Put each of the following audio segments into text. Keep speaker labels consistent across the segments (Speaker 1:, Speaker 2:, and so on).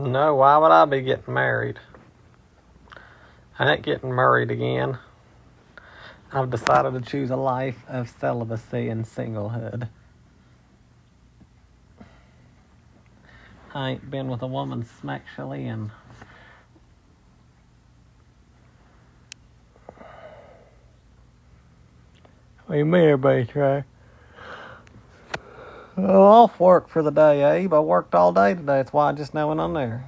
Speaker 1: No, why would I be getting married? I ain't getting married again. I've decided to choose a life of celibacy and singlehood. I ain't been with a woman sexually in what do you mean everybody try? Oh, off work for the day, Abe. I worked all day today. That's why I just now went on there.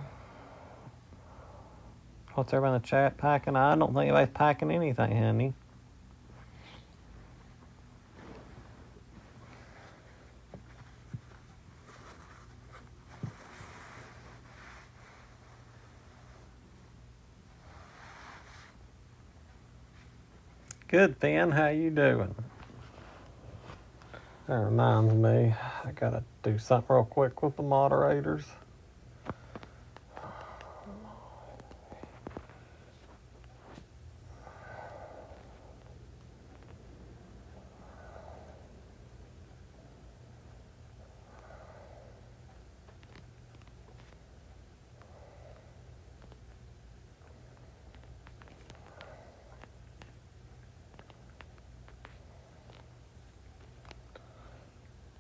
Speaker 1: What's everybody in the chat packing? I don't think anybody's packing anything, honey. Good, Finn. How you doing? That reminds me, I gotta do something real quick with the moderators.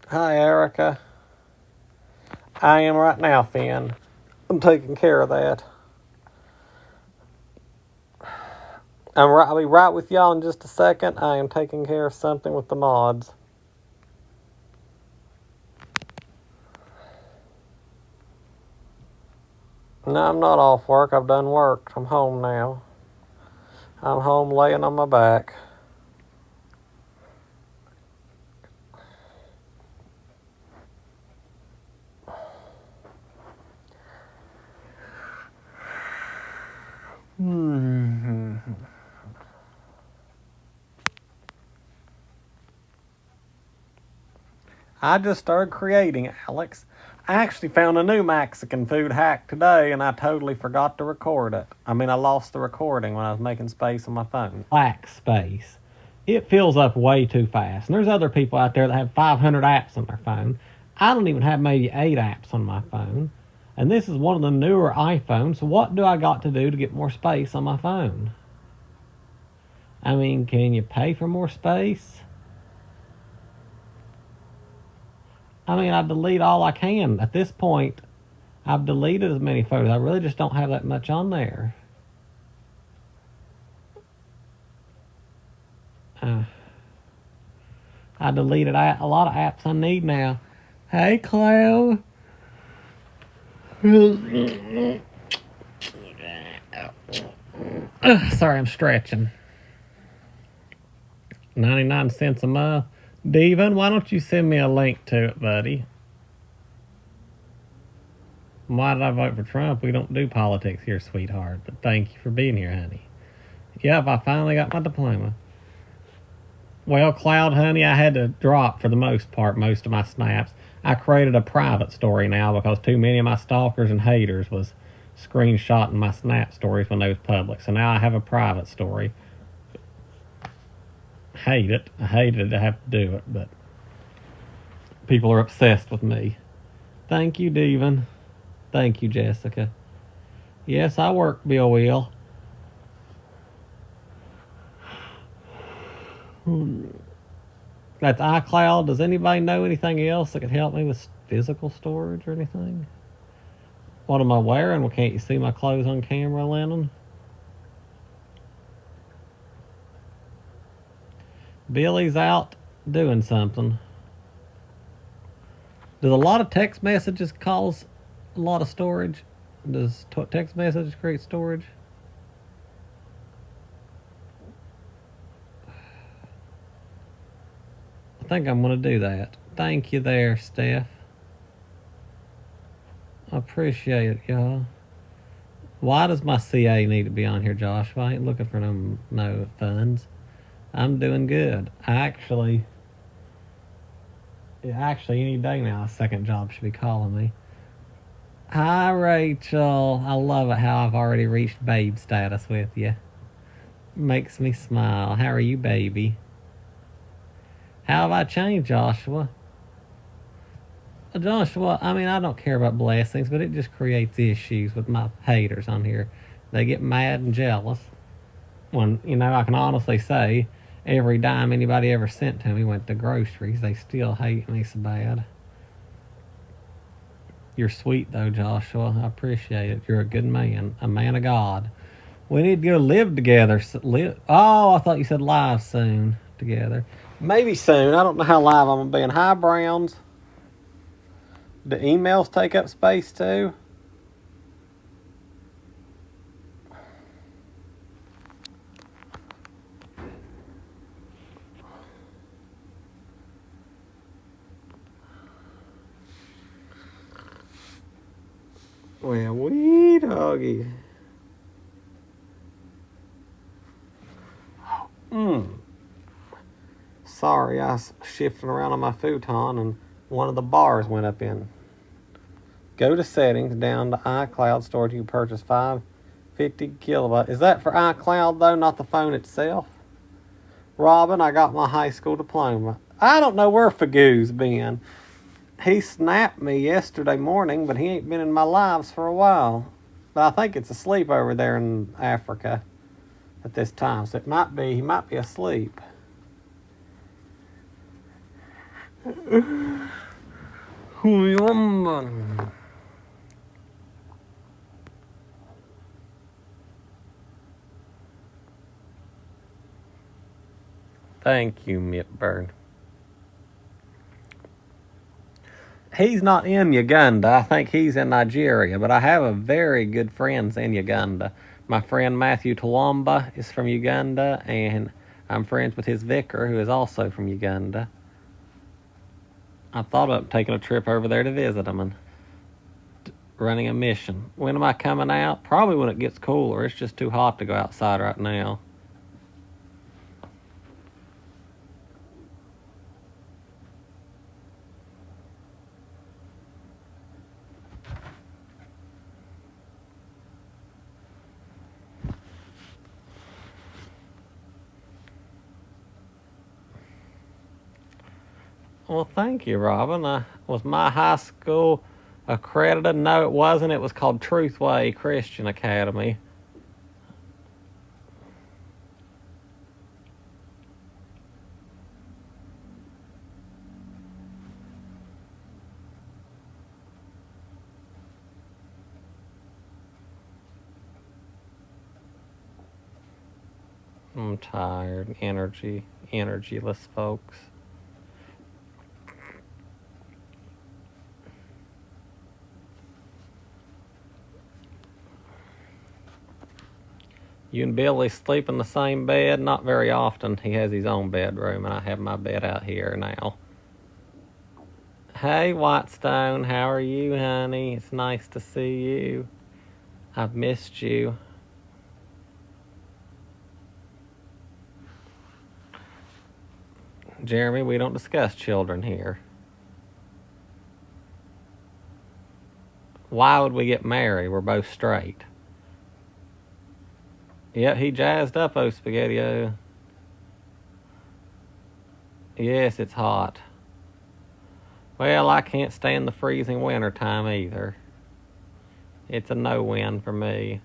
Speaker 1: Hi, Erica. I am right now, Finn. I'm taking care of that. I'll be right with y'all in just a second. I am taking care of something with the mods. No, I'm not off work. I've done work. I'm home now. I'm home laying on my back. I just started creating, Alex. I actually found a new Mexican food hack today, and I totally forgot to record it. I lost the recording when I was making space on my phone. Black space. It fills up way too fast. And there's other people out there that have 500 apps on their phone. I don't even have maybe 8 apps on my phone. And this is one of the newer iPhones. So what do I got to do to get more space on my phone? Can you pay for more space? I delete all I can. At this point, I've deleted as many photos. I really just don't have that much on there. I deleted a lot of apps I need now. Hey, Cloud. Sorry, I'm stretching. 99 cents a month. Devin, why don't you send me a link to it, buddy? Why did I vote for Trump? We don't do politics here, sweetheart. But thank you for being here, honey. Yep, I finally got my diploma. Well, Cloud, honey, I had to drop, for the most part, most of my snaps. I created a private story now because too many of my stalkers and haters was screenshotting my snap stories when they was public. So now I have a private story. Hate it. I hated to have to do it, but people are obsessed with me. Thank you, Devin. Thank you, Jessica. Yes, I work Bill Will. That's iCloud. Does anybody know anything else that could help me with physical storage or anything? What am I wearing? Well, can't you see my clothes on camera, Lennon? Billy's out doing something. Does a lot of text messages cause a lot of storage? Does text messages create storage? I think I'm going to do that. Thank you there, Steph. I appreciate it, y'all. Why does my CA need to be on here, Josh? I ain't looking for no funds. I'm doing good. Actually, any day now, a second job should be calling me. Hi, Rachel. I love it how I've already reached babe status with you. Makes me smile. How are you, baby? How have I changed, Joshua? Joshua, I mean, I don't care about blessings, but it just creates issues with my haters on here. They get mad and jealous when, I can honestly say every dime anybody ever sent to me went to groceries. They still hate me so bad. You're sweet, though, Joshua. I appreciate it. You're a good man, a man of God. We need to go live together. Oh, I thought you said live soon together. Maybe soon. I don't know how live I'm going to be. In Hi Browns. Do emails take up space too? Well, wee doggy. Sorry, I was shifting around on my futon and one of the bars went up in. Go to settings, down to iCloud storage. You can purchase 550 kilobyte. Is that for iCloud though, not the phone itself? Robin, I got my high school diploma. I don't know where Fagoo's been. He snapped me yesterday morning, but he ain't been in my lives for a while. But I think it's asleep over there in Africa at this time. So he might be asleep. Thank you, Mitburn. He's not in Uganda. I think he's in Nigeria, but I have a very good friends in Uganda. My friend Matthew Tawamba is from Uganda, and I'm friends with his vicar, who is also from Uganda. I thought of taking a trip over there to visit him and running a mission. When am I coming out? Probably when it gets cooler. It's just too hot to go outside right now. Well, thank you, Robin. Was my high school accredited? No, it wasn't. It was called Truthway Christian Academy. I'm tired. Energyless folks. You and Billy sleep in the same bed? Not very often. He has his own bedroom, and I have my bed out here now. Hey, Whitestone, how are you, honey? It's nice to see you. I've missed you. Jeremy, we don't discuss children here. Why would we get married? We're both straight. Yep, he jazzed up, oh Spaghetti-O. Yes, it's hot. Well, I can't stand the freezing winter time either. It's a no-win for me.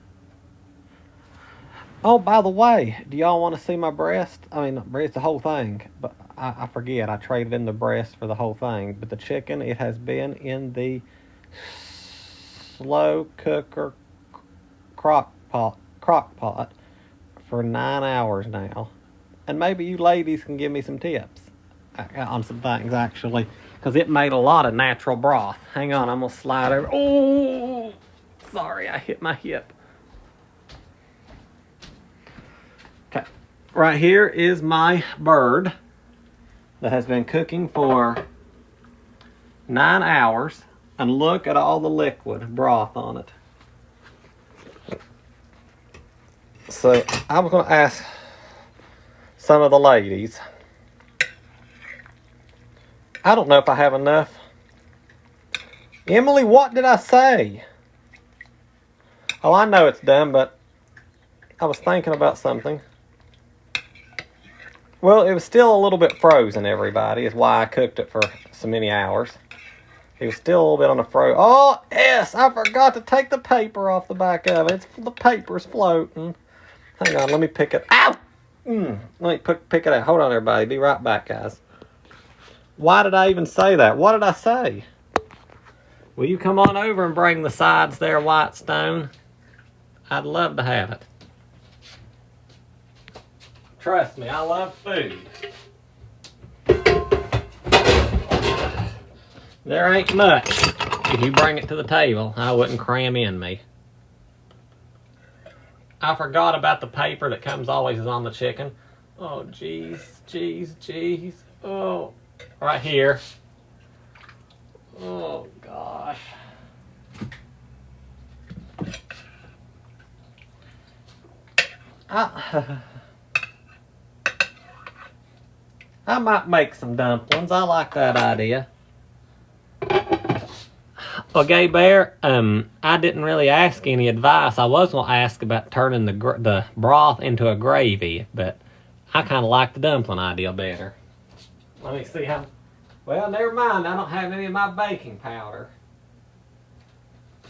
Speaker 1: Oh, by the way, do y'all want to see my breast? I mean, breast, the whole thing. But I forget, I traded in the breast for the whole thing. But the chicken, it has been in the slow cooker crock pot for 9 hours now. And maybe you ladies can give me some tips on some things, actually. Because it made a lot of natural broth. Hang on, I'm going to slide over. Oh, sorry, I hit my hip. Okay, right here is my bird that has been cooking for 9 hours. And look at all the liquid broth on it. So I was going to ask some of the ladies. I don't know if I have enough. Emily, what did I say? Oh, I know it's done, but I was thinking about something. Well, it was still a little bit frozen, everybody, is why I cooked it for so many hours. He was still a little bit on the frozen. Oh, yes, I forgot to take the paper off the back of it. The paper's floating. Hang on, let me pick it. Ow! Let me pick it out. Hold on, everybody. Be right back, guys. Why did I even say that? What did I say? Will you come on over and bring the sides there, Whitestone? I'd love to have it. Trust me, I love food. There ain't much. If you bring it to the table, I wouldn't cram in me. I forgot about the paper that comes always on the chicken. Oh, jeez, jeez, jeez. Oh, right here. Oh, gosh. I might make some dumplings. I like that idea. Well, Gay Bear, I didn't really ask any advice. I was going to ask about turning the broth into a gravy, but I kind of like the dumpling idea better. Let me see how... Well, never mind. I don't have any of my baking powder.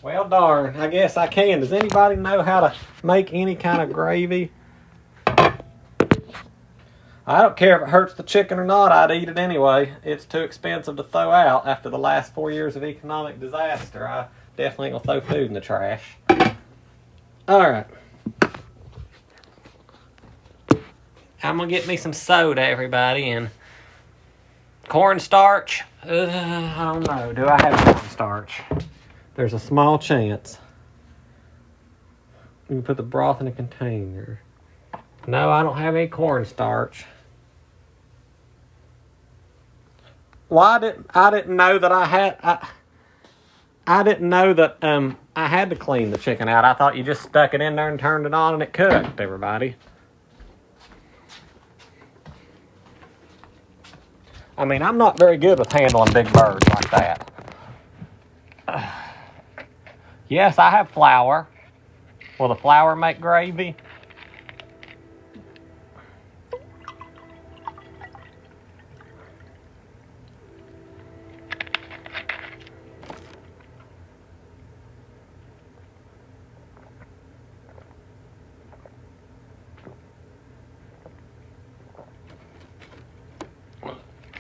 Speaker 1: Well, darn. I guess I can. Does anybody know how to make any kind of gravy? I don't care if it hurts the chicken or not. I'd eat it anyway. It's too expensive to throw out after the last 4 years of economic disaster. I definitely ain't gonna throw food in the trash. All right. I'm gonna get me some soda, everybody, and cornstarch. I don't know. Do I have cornstarch? There's a small chance. You can put the broth in a container. No, I don't have any cornstarch. Well, I didn't know that I didn't know that I had to clean the chicken out. I thought you just stuck it in there and turned it on and it cooked, everybody. I mean, I'm not very good with handling big birds like that. Yes, I have flour. Will the flour make gravy?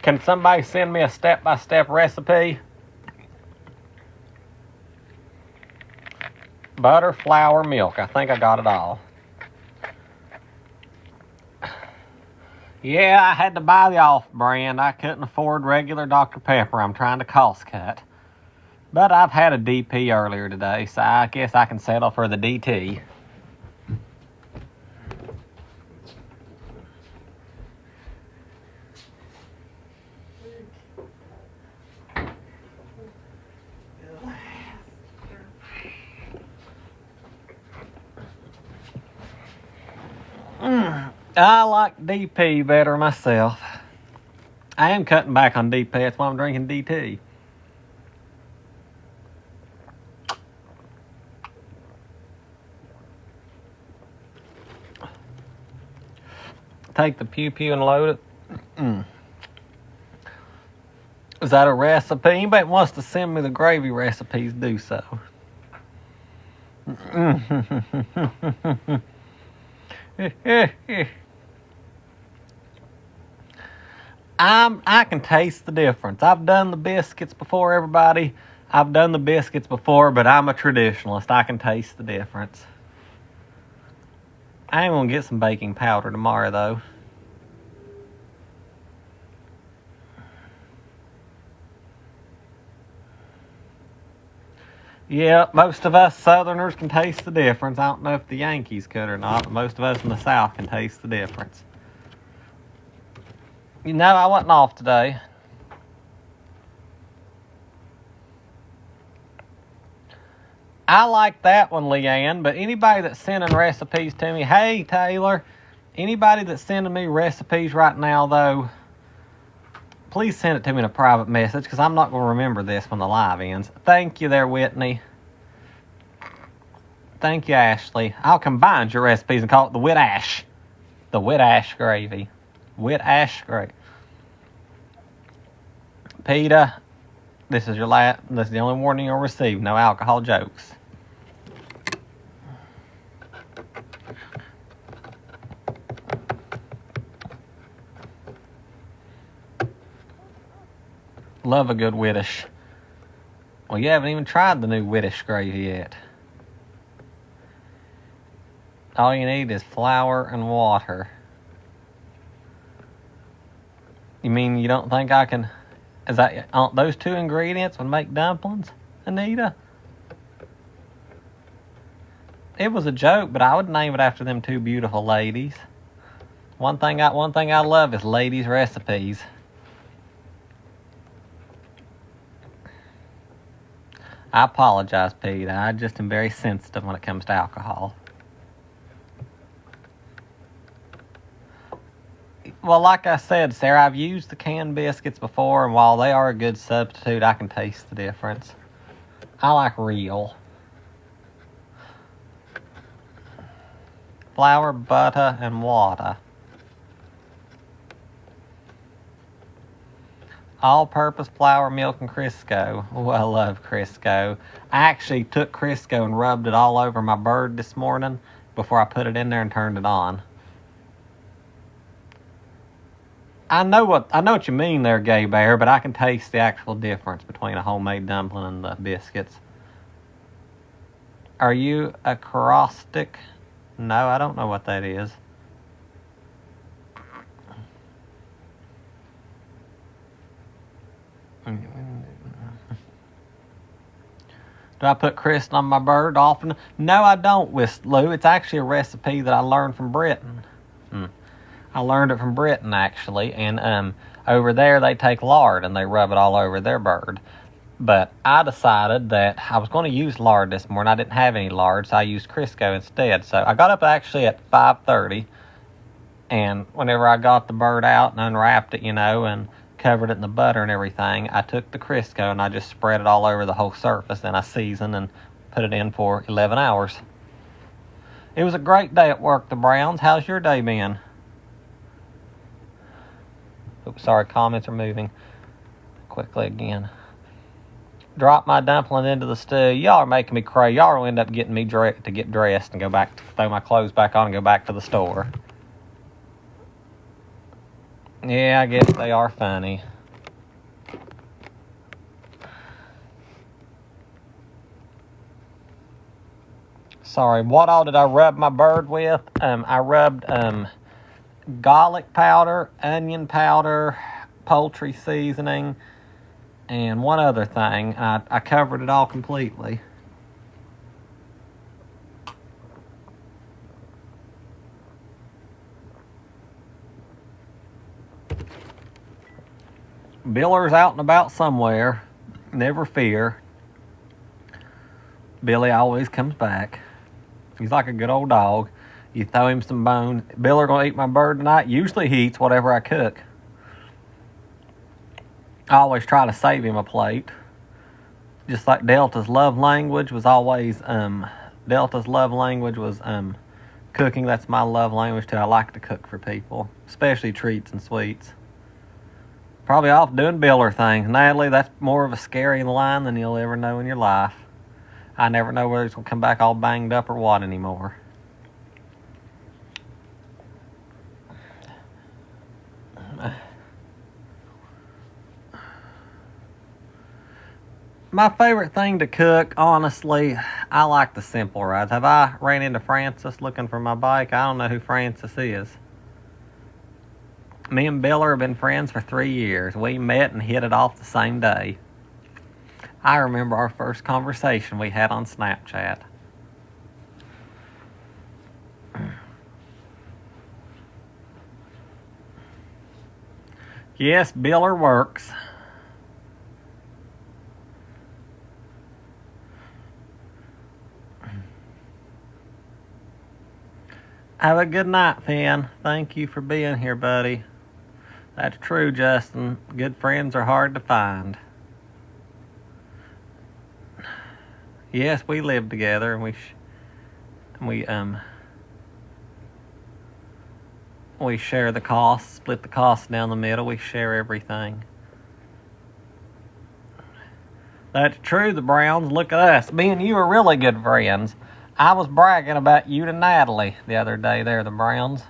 Speaker 1: Can somebody send me a step-by-step recipe? Butter, flour, milk. I think I got it all. Yeah, I had to buy the off-brand. I couldn't afford regular Dr. Pepper. I'm trying to cost cut. But I've had a DP earlier today, so I guess I can settle for the DT. I like DP better myself. I am cutting back on DP. That's why I'm drinking DT. Take the pew-pew and load it. Is that a recipe? Anybody wants to send me the gravy recipes, do so. I can taste the difference. I've done the biscuits before, everybody. I've done the biscuits before, but I'm a traditionalist. I can taste the difference. I am going to get some baking powder tomorrow, though. Yeah, most of us Southerners can taste the difference. I don't know if the Yankees could or not, but most of us in the South can taste the difference. You know, I wasn't off today. I like that one, Leanne, but anybody that's sending recipes to me, hey, Taylor, anybody that's sending me recipes right now, though, please send it to me in a private message, because I'm not going to remember this when the live ends. Thank you there, Whitney. Thank you, Ashley. I'll combine your recipes and call it the Wit Ash. The Wit Ash gravy. Wit Ash gravy. PETA, This is the only warning you'll receive. No alcohol jokes. Love a good Whitish. Well, you haven't even tried the new Whitish gravy yet. All you need is flour and water. You mean you don't think I can... Is that those two ingredients would make dumplings, Anita? It was a joke, but I would name it after them two beautiful ladies. One thing I love is ladies' recipes. I apologize, Pete. I just am very sensitive when it comes to alcohol. Well, like I said, Sarah, I've used the canned biscuits before, and while they are a good substitute, I can taste the difference. I like real. Flour, butter, and water. All-purpose flour, milk, and Crisco. Oh, I love Crisco. I actually took Crisco and rubbed it all over my bird this morning before I put it in there and turned it on. I know what you mean there, Gay Bear, but I can taste the actual difference between a homemade dumpling and the biscuits. Are you acrostic? No, I don't know what that is. Do I put Chris on my bird often? No, I don't, Lou. It's actually a recipe that I learned from Britain. I learned it from Britain, actually, and over there they take lard and they rub it all over their bird. But I decided that I was going to use lard this morning. I didn't have any lard, so I used Crisco instead. So I got up actually at 5:30, and whenever I got the bird out and unwrapped it, and covered it in the butter and everything, I took the Crisco and I just spread it all over the whole surface, and I seasoned and put it in for 11 hours. It was a great day at work, the Browns. How's your day been? Oops, sorry, comments are moving quickly again. Drop my dumpling into the stew. Y'all are making me crazy. Y'all will end up getting me to get dressed and go back to throw my clothes back on and go back to the store. Yeah, I guess they are funny. Sorry, what all did I rub my bird with? I rubbed garlic powder, onion powder, poultry seasoning, and one other thing. I covered it all completely. Biller's out and about somewhere. Never fear. Billy always comes back. He's like a good old dog. You throw him some bones. Biller gonna eat my bird tonight. Usually he eats whatever I cook. I always try to save him a plate. Just like Delta's love language was cooking. That's my love language too. I like to cook for people, especially treats and sweets. Probably off doing Biller things. Natalie, that's more of a scary line than you'll ever know in your life. I never know whether it's going to come back all banged up or what anymore. My favorite thing to cook, honestly, I like the simple rides. Have I ran into Francis looking for my bike? I don't know who Francis is. Me and Biller have been friends for 3 years. We met and hit it off the same day. I remember our first conversation we had on Snapchat. Yes, Biller works. Have a good night, Finn. Thank you for being here, buddy. That's true, Justin. Good friends are hard to find. Yes, we live together, and we share the costs, split the costs down the middle. We share everything. That's true, the Browns. Look at us. Me and you are really good friends. I was bragging about you to Natalie the other day there, the Browns.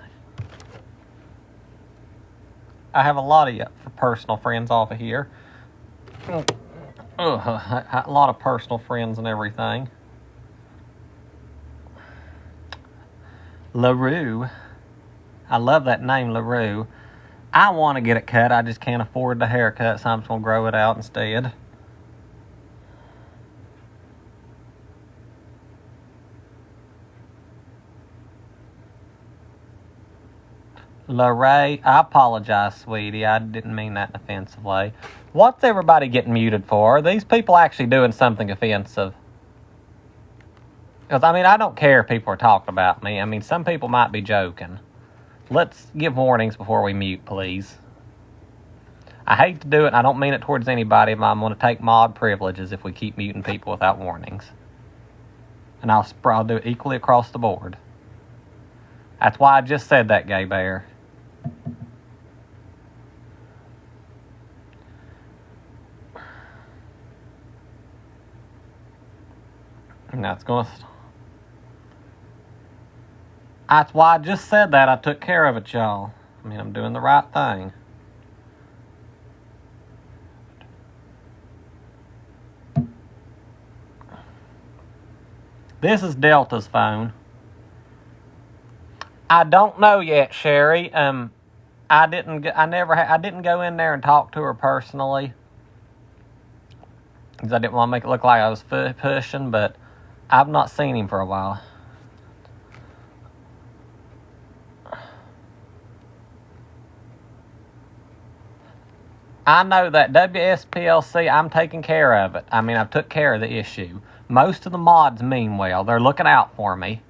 Speaker 1: I have a lot of personal friends off of here. A lot of personal friends and everything. LaRue. I love that name, LaRue. I want to get it cut. I just can't afford the haircut, so I'm just going to grow it out instead. LaRae, I apologize, sweetie. I didn't mean that in an offensive way. What's everybody getting muted for? Are these people actually doing something offensive? Because, I mean, I don't care if people are talking about me. I mean, some people might be joking. Let's give warnings before we mute, please. I hate to do it, and I don't mean it towards anybody, but I'm going to take mod privileges if we keep muting people without warnings. And I'll do it equally across the board. That's why I just said that, Gay Bear. And that's going to... That's why I just said that. I took care of it, y'all. I mean, I'm doing the right thing. This is Delta's phone. I don't know yet, Sherry. I didn't go in there and talk to her personally because I didn't want to make it look like I was pushing, but I've not seen him for a while. I know that WSPLC, I'm taking care of it. I mean, I've took care of the issue. Most of the mods mean well. They're looking out for me.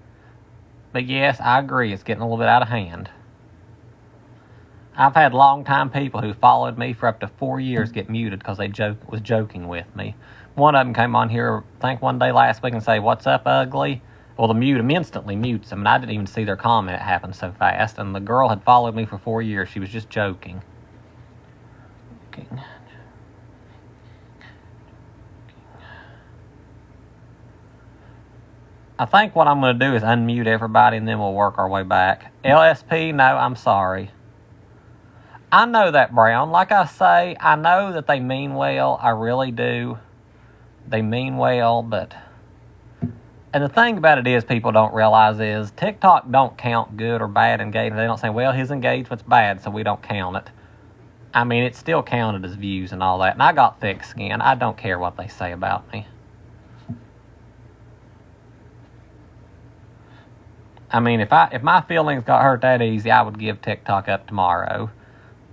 Speaker 1: But yes, I agree, it's getting a little bit out of hand. I've had long-time people who followed me for up to 4 years get muted because they was joking with me. One of them came on here, I think one day last week, and say, "What's up, ugly?" Well, the mute them instantly mutes them, and I didn't even see their comment. It happened so fast. And the girl had followed me for 4 years. She was just joking. Okay. I think what I'm going to do is unmute everybody, and then we'll work our way back. LSP, no, I'm sorry. I know that, Brown. Like I say, I know that they mean well. I really do. They mean well, but... And the thing about it is, people don't realize is, TikTok don't count good or bad engagement. They don't say, well, his engagement's bad, so we don't count it. I mean, it's still counted as views and all that. And I got thick skin. I don't care what they say about me. I mean, if my feelings got hurt that easy, I would give TikTok up tomorrow.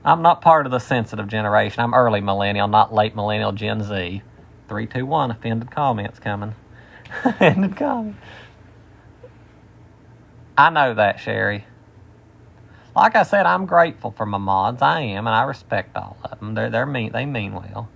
Speaker 1: I'm not part of the sensitive generation. I'm early millennial, not late millennial Gen Z. 321, offended comments coming. Offended comments. I know that, Sherry. Like I said, I'm grateful for my mods. I am, and I respect all of them. They mean well.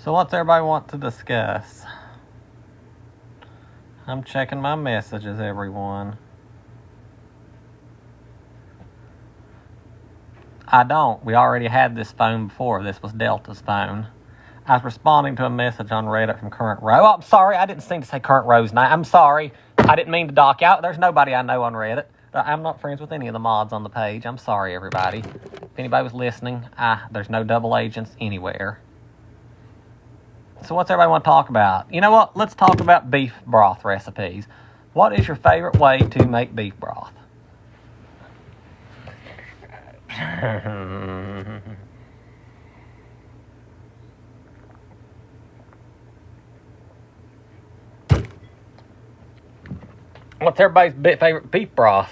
Speaker 1: So what's everybody want to discuss? I'm checking my messages, everyone. I don't. We already had this phone before. This was Delta's phone. I was responding to a message on Reddit from Current Row. Oh, I'm sorry. I didn't seem to say Current Row's name. I'm sorry. I didn't mean to dock out. There's nobody I know on Reddit. I'm not friends with any of the mods on the page. I'm sorry, everybody. If anybody was listening, there's no double agents anywhere. So what's everybody want to talk about? You know what? Let's talk about beef broth recipes. What is your favorite way to make beef broth? What's everybody's favorite beef broth?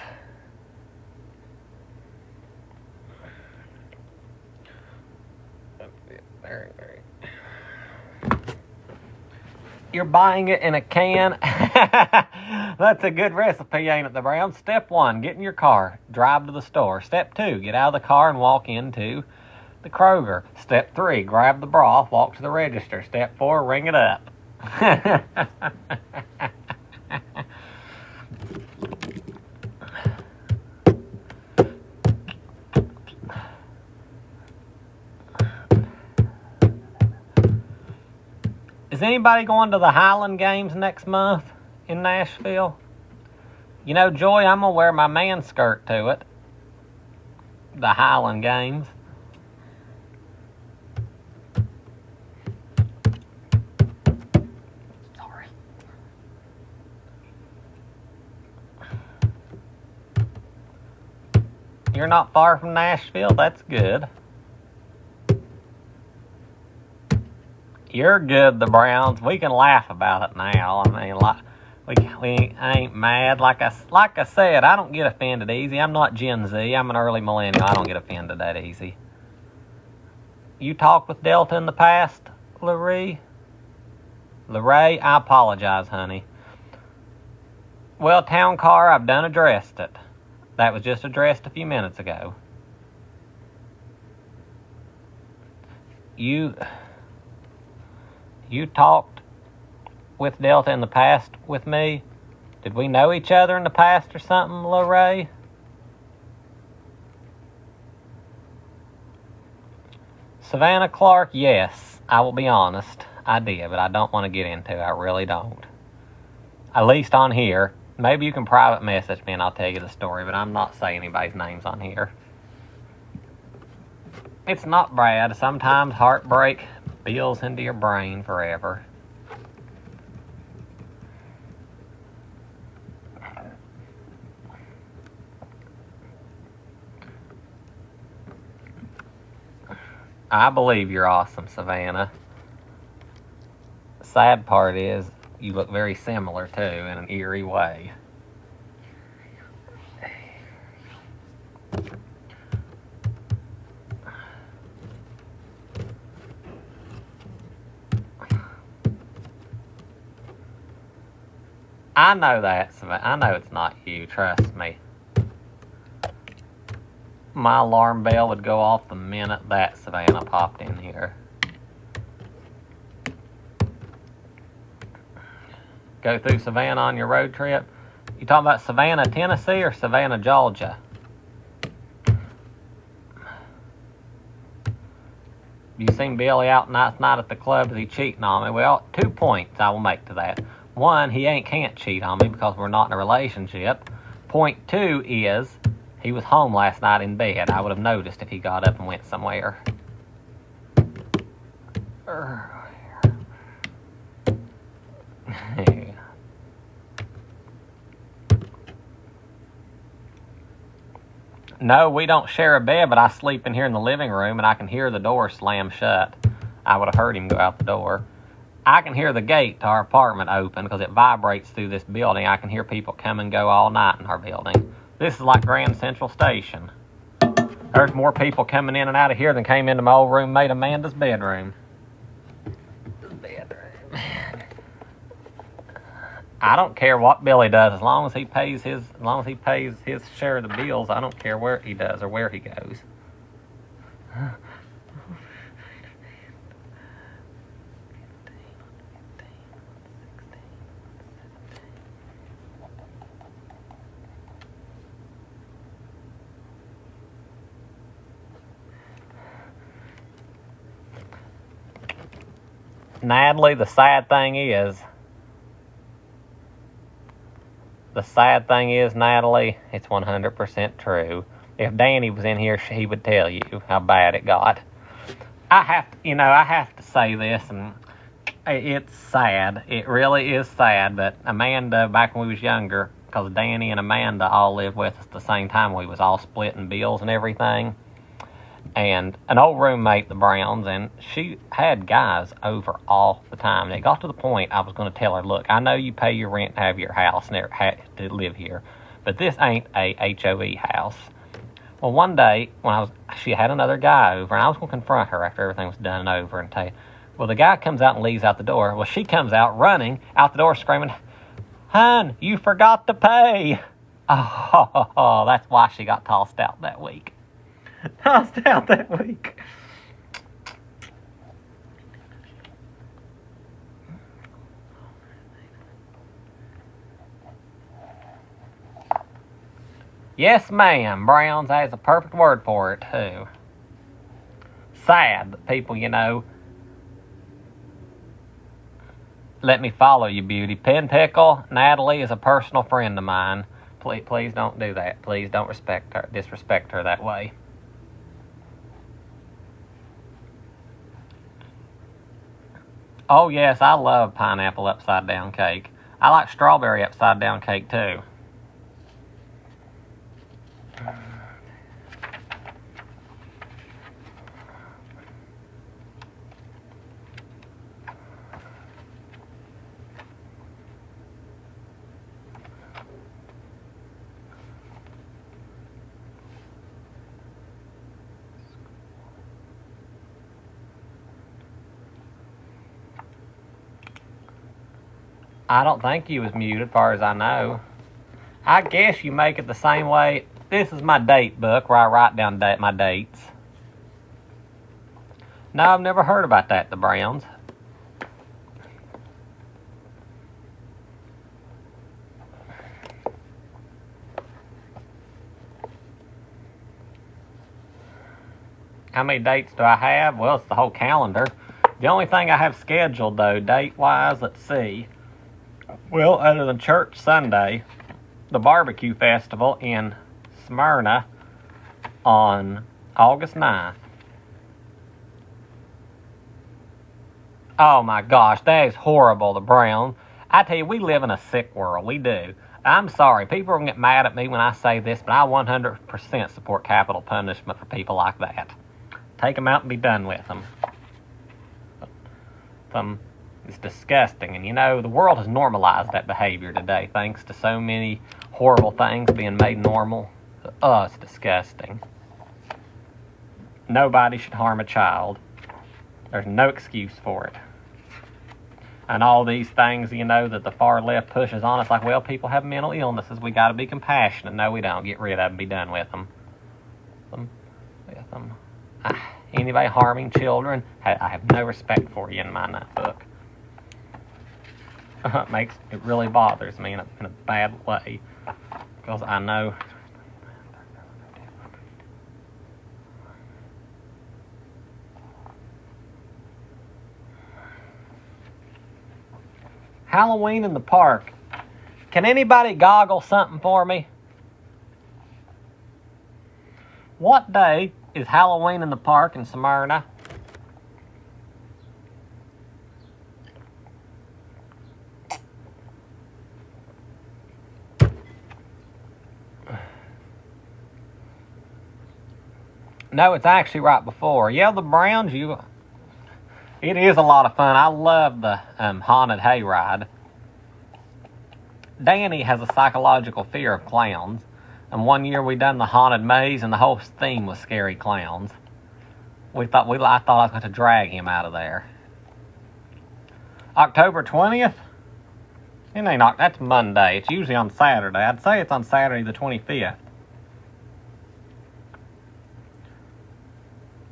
Speaker 1: You're buying it in a can. That's a good recipe, ain't it, the Browns? Step 1, get in your car, drive to the store. Step 2, get out of the car and walk into the Kroger. Step 3, grab the broth, walk to the register. Step 4, ring it up. Is anybody going to the Highland games next month in Nashville? You know, Joy, I'm going to wear my man skirt to it. The Highland games. Sorry. You're not far from Nashville? That's good. You're good, the Browns. We can laugh about it now. I mean, we ain't mad. Like I said, I don't get offended easy. I'm not Gen Z. I'm an early millennial. I don't get offended that easy. You talked with Delta in the past, Larry? I apologize, honey. Well, town car, I've done addressed it. That was just addressed a few minutes ago. You talked with Delta in the past with me? Did we know each other in the past or something, Lorraine? Savannah Clark, yes. I will be honest. I did, but I don't want to get into it. I really don't. At least on here. Maybe you can private message me and I'll tell you the story, but I'm not saying anybody's names on here. It's not Brad. Sometimes heartbreak builds into your brain forever. I believe you're awesome, Savannah. The sad part is you look very similar, too, in an eerie way. I know that, Savannah. I know it's not you, trust me. My alarm bell would go off the minute that Savannah popped in here. Go through Savannah on your road trip? You talking about Savannah, Tennessee or Savannah, Georgia? You seen Billy out last night at the club? Is he cheating on me? Well, 2 points I will make to that. 1, he can't cheat on me because we're not in a relationship. Point 2 is he was home last night in bed. I would have noticed if he got up and went somewhere. No, we don't share a bed, but I sleep in here in the living room and I can hear the door slam shut. I would have heard him go out the door. I can hear the gate to our apartment open because it vibrates through this building. I can hear people come and go all night in our building. This is like Grand Central Station. There's more people coming in and out of here than came into my old roommate Amanda's bedroom. I don't care what Billy does as long as he pays his share of the bills. I don't care where he does or where he goes. Natalie, the sad thing is, Natalie, it's 100% true. If Danny was in here, he would tell you how bad it got. I have to say this, and it's sad. It really is sad, but Amanda, back when we was younger, because Danny and Amanda all lived with us at the same time, we was all splitting bills and everything. And an old roommate, the Browns, and she had guys over all the time. And it got to the point I was going to tell her, look, I know you pay your rent to have your house and to live here, but this ain't a HOE house. Well, one day, she had another guy over, and I was going to confront her after everything was done and over and tell you, Well, the guy comes out and leaves out the door. Well, she comes out running out the door screaming, "Hon, you forgot to pay." Oh, that's why she got tossed out that week. Tossed out that week. Yes, ma'am. Browns has a perfect word for it, too. Sad that people, let me follow you, beauty. Pinpickle, Natalie is a personal friend of mine. Please don't do that. Please don't disrespect her that way. Oh, yes, I love pineapple upside-down cake. I like strawberry upside-down cake, too. I don't think you was muted, as far as I know. I guess you make it the same way. This is my date book where I write down my dates. No, I've never heard about that, the Browns. How many dates do I have? Well, it's the whole calendar. The only thing I have scheduled, though, date-wise, let's see. Well, other than Church Sunday, the barbecue festival in Smyrna on August 9th. Oh my gosh, that is horrible, the Browns. I tell you, we live in a sick world. We do. I'm sorry. People are going to get mad at me when I say this, but I 100% support capital punishment for people like that. Take them out and be done with them. It's disgusting. And the world has normalized that behavior today thanks to so many horrible things being made normal. It's disgusting. Nobody should harm a child. There's no excuse for it. And all these things, that the far left pushes on us, like, well, people have mental illnesses. We got to be compassionate. No, we don't. Get rid of them and be done with them. Anybody harming children, I have no respect for you in my notebook. It really bothers me in a bad way, because I know. Halloween in the park. Can anybody goggle something for me? What day is Halloween in the park in Smyrna? No, it's actually right before. Yeah, the Browns, it is a lot of fun. I love the haunted hayride. Danny has a psychological fear of clowns. And one year we done the haunted maze, and the whole theme was scary clowns. I thought I was going to drag him out of there. October 20th? It ain't. That's Monday. It's usually on Saturday. I'd say it's on Saturday the 25th.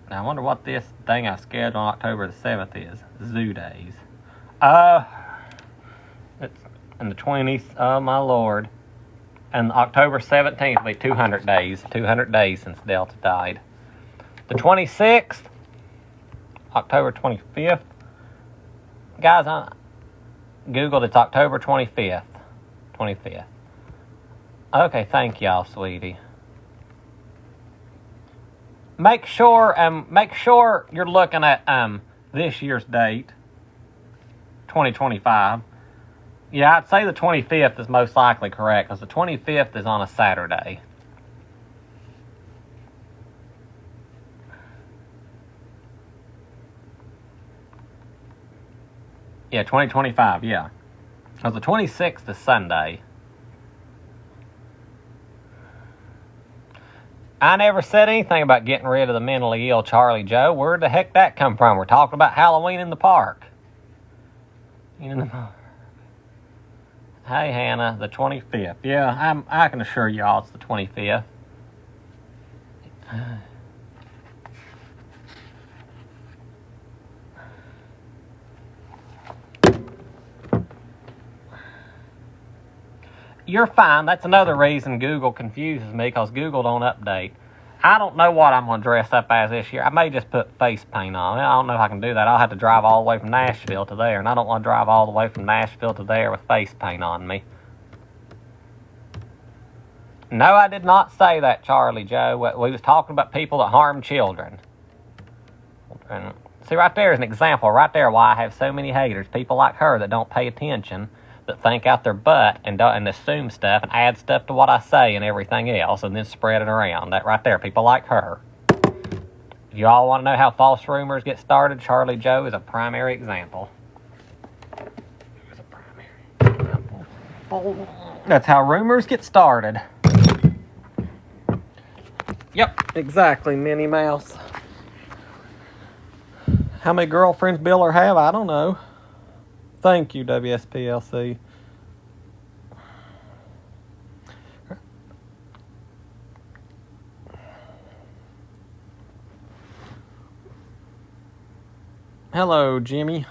Speaker 1: Now, I wonder what this thing I scheduled on October the 7th is. Zoo days. It's in the 20th. Oh, my Lord. And October 17th will be 200 days. 200 days since Delta died. The 26th, October 25th. Guys, I Googled, it's October 25th. 25th. Okay, thank y'all, sweetie. Make sure you're looking at this year's date, 2025. Yeah, I'd say the 25th is most likely correct, because the 25th is on a Saturday. Yeah, 2025, yeah. Because the 26th is Sunday. I never said anything about getting rid of the mentally ill, Charlie Joe. Where the heck that come from? We're talking about Halloween in the park. In the park. Hey, Hannah, the 25th. Yeah, I can assure y'all it's the 25th. You're fine. That's another reason Google confuses me, because Google don't update. I don't know what I'm going to dress up as this year. I may just put face paint on. I don't know if I can do that. I'll have to drive all the way from Nashville to there, and I don't want to drive all the way from Nashville to there with face paint on me. No, I did not say that, Charlie Joe. We was talking about people that harm children. And see, right there is an example right there why I have so many haters. People like her that don't pay attention, that think out their butt and assume stuff and add stuff to what I say and everything else and then spread it around. That right there, people like her. If you all want to know how false rumors get started, Charlie Joe is a primary example. That's how rumors get started. Yep, exactly, Minnie Mouse. How many girlfriends Biller have? I don't know. Thank you, WSPLC. Hello, Jimmy.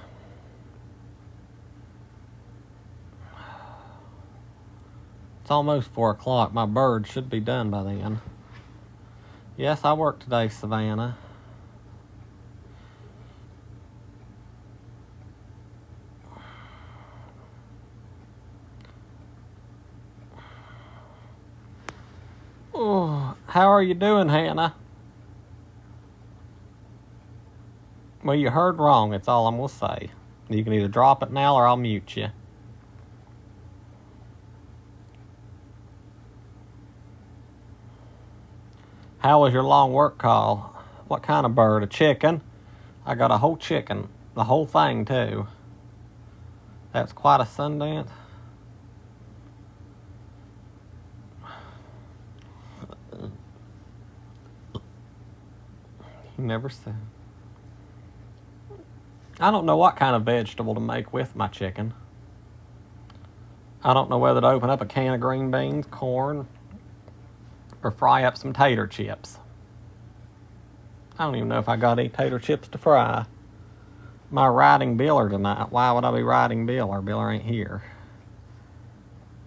Speaker 1: It's almost 4 o'clock. My bird should be done by then. Yes, I work today, Savannah. Oh, how are you doing, Hannah? Well, you heard wrong. That's all I'm going to say. You can either drop it now or I'll mute you. How was your long work call? What kind of bird? A chicken? I got a whole chicken. The whole thing, too. That's quite a Sundance. You never said. I don't know what kind of vegetable to make with my chicken. I don't know whether to open up a can of green beans, corn, or fry up some tater chips. I don't even know if I got any tater chips to fry. My riding Biller tonight. Why would I be riding Biller? Biller ain't here.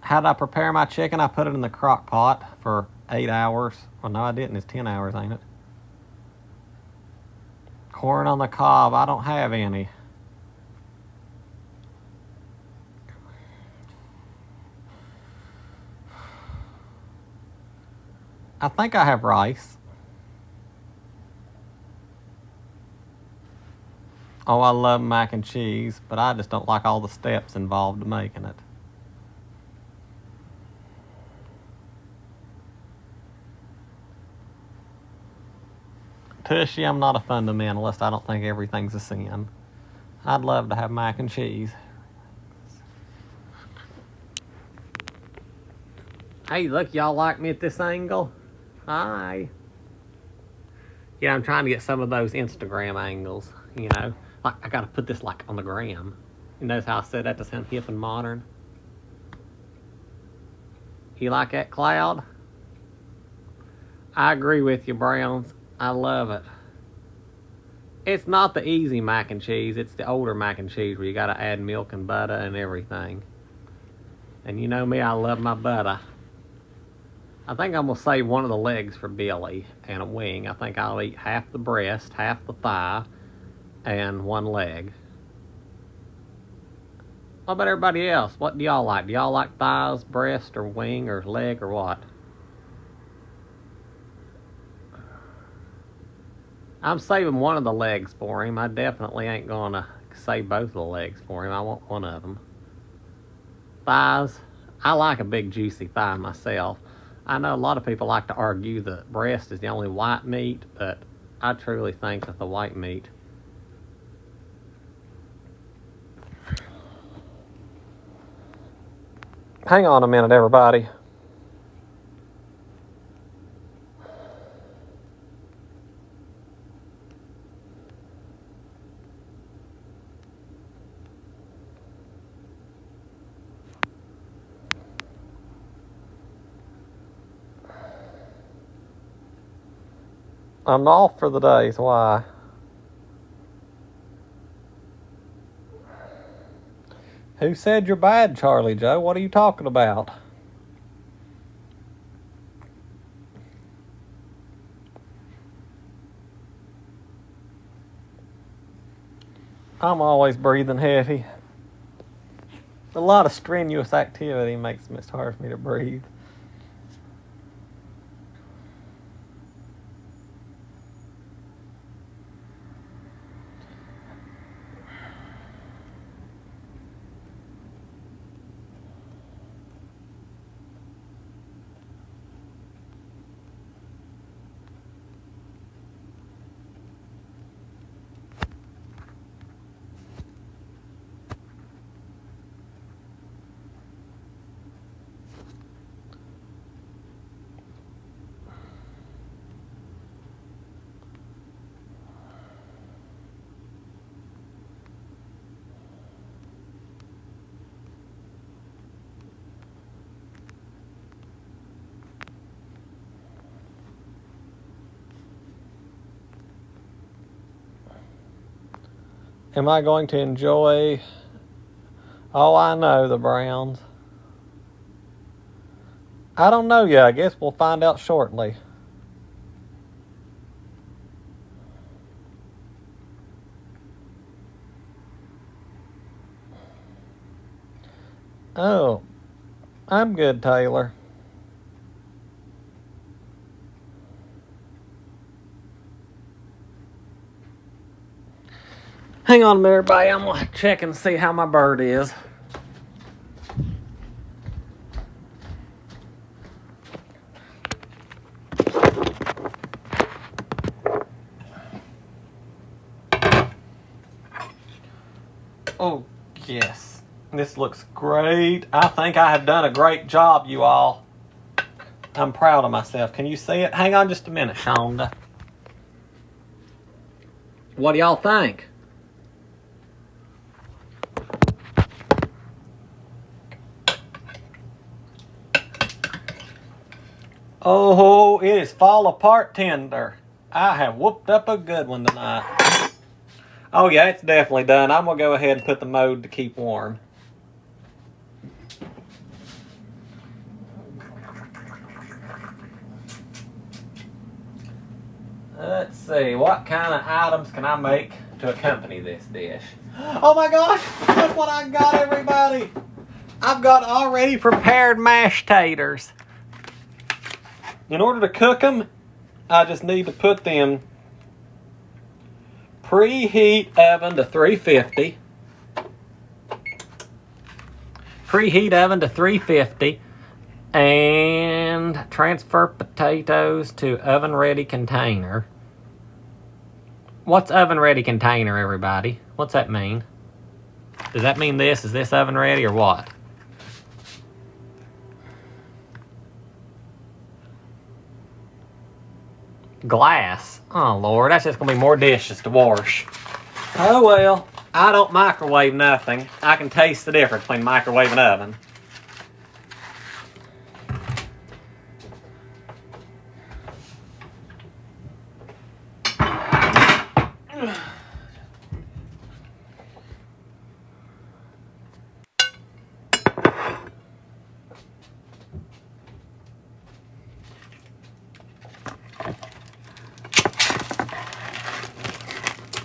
Speaker 1: How did I prepare my chicken? I put it in the crock pot for 8 hours. Well, no, I didn't. It's 10 hours, ain't it? Corn on the cob. I don't have any. I think I have rice. Oh, I love mac and cheese, but I just don't like all the steps involved in making it. Tushy, I'm not a fundamentalist. I don't think everything's a sin. I'd love to have mac and cheese. Hey, look, y'all like me at this angle? Hi. Yeah, I'm trying to get some of those Instagram angles, you know. Like, I gotta put this, like, on the gram. You notice how I said that to sound hip and modern? You like that, Cloud? I agree with you, Browns. I love it. It's not the easy mac and cheese. It's the older mac and cheese where you gotta add milk and butter and everything. And you know me, I love my butter. I think I'm gonna save one of the legs for Billy and a wing. I think I'll eat half the breast, half the thigh, and one leg. What about everybody else? What do y'all like? Do y'all like thighs, breast, or wing, or leg, or what? I'm saving one of the legs for him. I definitely ain't gonna save both of the legs for him. I want one of them. Thighs. I like a big juicy thigh myself. I know a lot of people like to argue that breast is the only white meat, but I truly think that the white meat. Hang on a minute, everybody. I'm off for the day, so why? Who said you're bad, Charlie Joe? What are you talking about? I'm always breathing heavy. A lot of strenuous activity makes it hard for me to breathe. Am I going to enjoy? Oh, I know the Browns. I don't know yet. I guess we'll find out shortly. Oh, I'm good, Taylor. Hang on a minute, everybody. I'm going to check and see how my bird is. Oh, yes. This looks great. I think I have done a great job, you all. I'm proud of myself. Can you see it? Hang on just a minute, Shonda. What do y'all think? Oh, it is fall apart tender. I have whooped up a good one tonight. Oh, yeah, it's definitely done. I'm going to go ahead and put the mode to keep warm. Let's see, what kind of items can I make to accompany this dish? Oh my gosh, look what I got, everybody. I've got already prepared mashed taters. In order to cook them, I just need to put them preheat oven to 350. Preheat oven to 350 and transfer potatoes to oven ready container. What's oven ready container, everybody? What's that mean? Does that mean this? Is this oven ready or what? Glass. Oh, Lord, that's just going to be more dishes to wash. Oh, well, I don't microwave nothing. I can taste the difference between microwave and oven.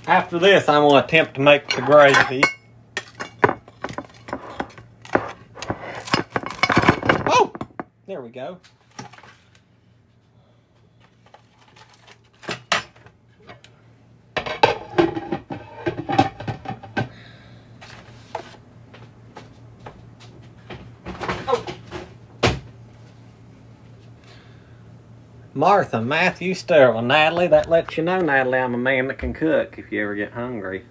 Speaker 1: After this, I'm going to attempt to make the gravy. Oh! There we go. Oh! Martha, Matthew, Sterling, Natalie. That lets you know, Natalie, I'm a man that can cook if you ever get hungry.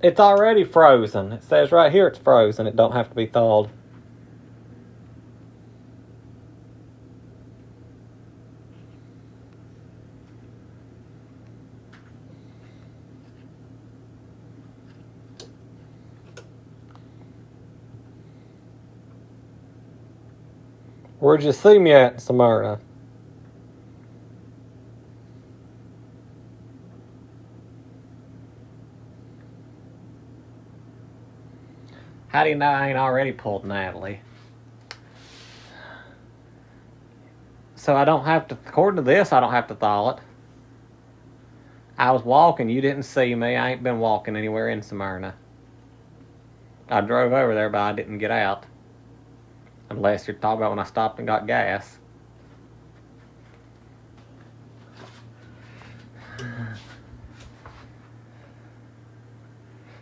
Speaker 1: It's already frozen. It says right here it's frozen. It don't have to be thawed. Where'd you see me at, Smyrna? How do you know I ain't already pulled Natalie? So I don't have to, according to this, I don't have to thaw it. I was walking, you didn't see me. I ain't been walking anywhere in Smyrna. I drove over there, but I didn't get out. Unless you're talking about when I stopped and got gas.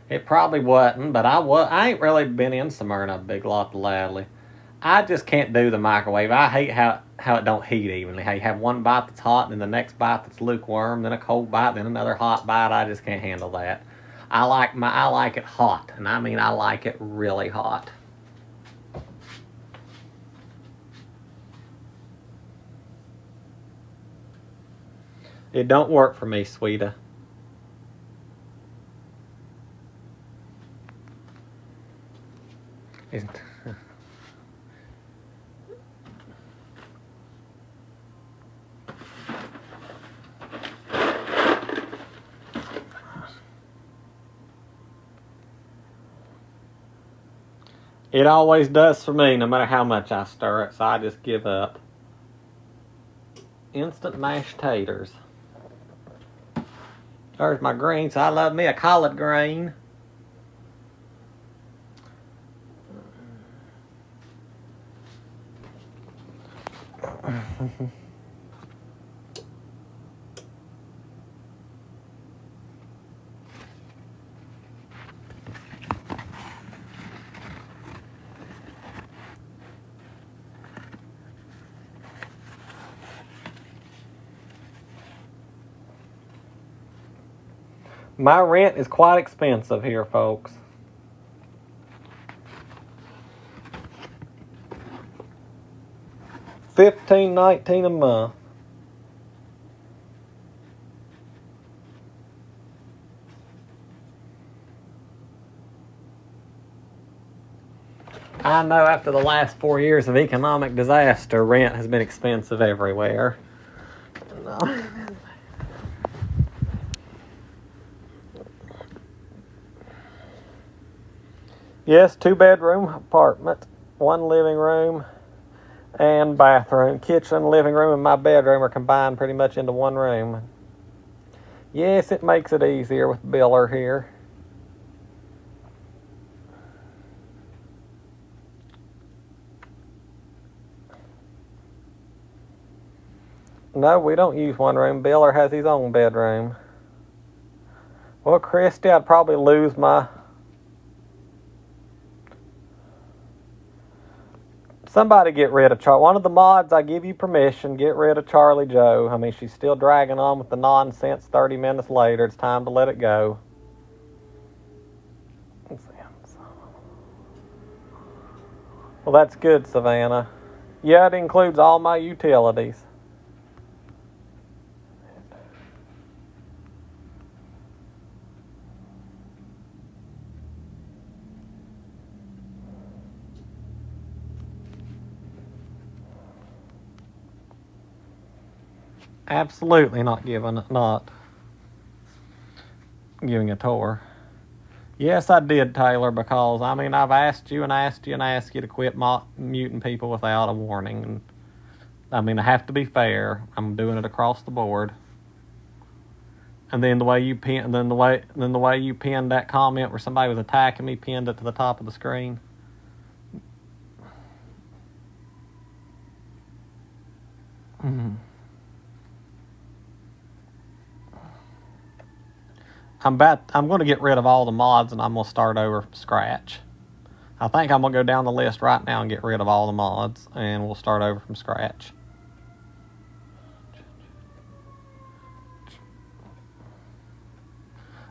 Speaker 1: It probably wasn't, but I ain't really been in Smyrna a big lot lately. I just can't do the microwave. I hate how it don't heat evenly. How you have one bite that's hot, and then the next bite that's lukewarm, then a cold bite, then another hot bite. I just can't handle that. I like it hot, and I mean I like it really hot. It don't work for me, sweetie. It always does for me, no matter how much I stir it, so I just give up. Instant mashed taters. There's my greens. I love me a collard green. My rent is quite expensive here, folks. $15.19 a month. I know after the last 4 years of economic disaster, rent has been expensive everywhere. Yes, 2-bedroom apartment, 1 living room and bathroom. Kitchen, living room, and my bedroom are combined pretty much into 1 room. Yes, it makes it easier with Biller here. No, we don't use 1 room. Biller has his own bedroom. Well, Christy, I'd probably lose my... Somebody get rid of Charlie. One of the mods, I give you permission, get rid of Charlie Joe. I mean, she's still dragging on with the nonsense 30 minutes later. It's time to let it go. Well, that's good, Savannah. Yeah, it includes all my utilities. Absolutely not giving a tour. Yes, I did, Taylor, because, I mean, I've asked you and asked you and asked you to quit muting people without a warning. And, I mean, I have to be fair. I'm doing it across the board. And then the way you pinned that comment where somebody was attacking me, pinned it to the top of the screen. I'm going to get rid of all the mods and I'm going to start over from scratch. I think I'm going to go down the list right now and get rid of all the mods and we'll start over from scratch.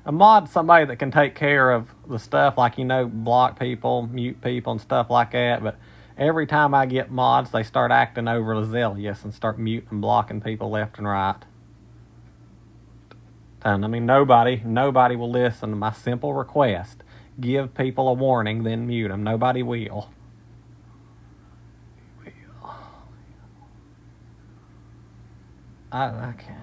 Speaker 1: A mod's somebody that can take care of the stuff like, block people, mute people and stuff like that. But every time I get mods, they start acting overzealous and start muting and blocking people left and right. And I mean, nobody will listen to my simple request. Give people a warning, then mute them. Nobody will. I can't.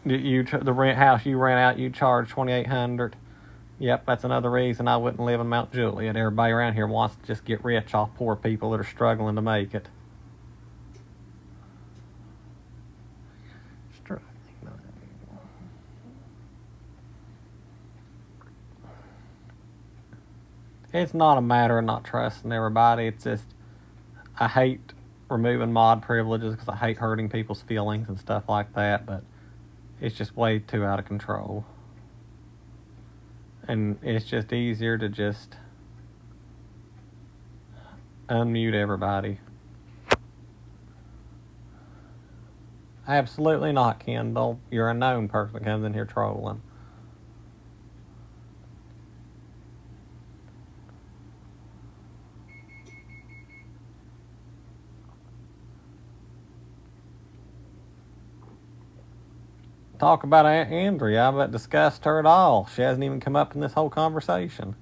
Speaker 1: The rent house you rent out, you charge $2,800. Yep, that's another reason I wouldn't live in Mount Juliet. Everybody around here wants to just get rich off poor people that are struggling to make it. It's not a matter of not trusting everybody. It's just I hate removing mod privileges because I hate hurting people's feelings and stuff like that, but it's just way too out of control. And it's just easier to just unmute everybody. Absolutely not, Kendall. You're a known person that comes in here trolling. Talk about Aunt Andrea. I haven't discussed her at all. She hasn't even come up in this whole conversation.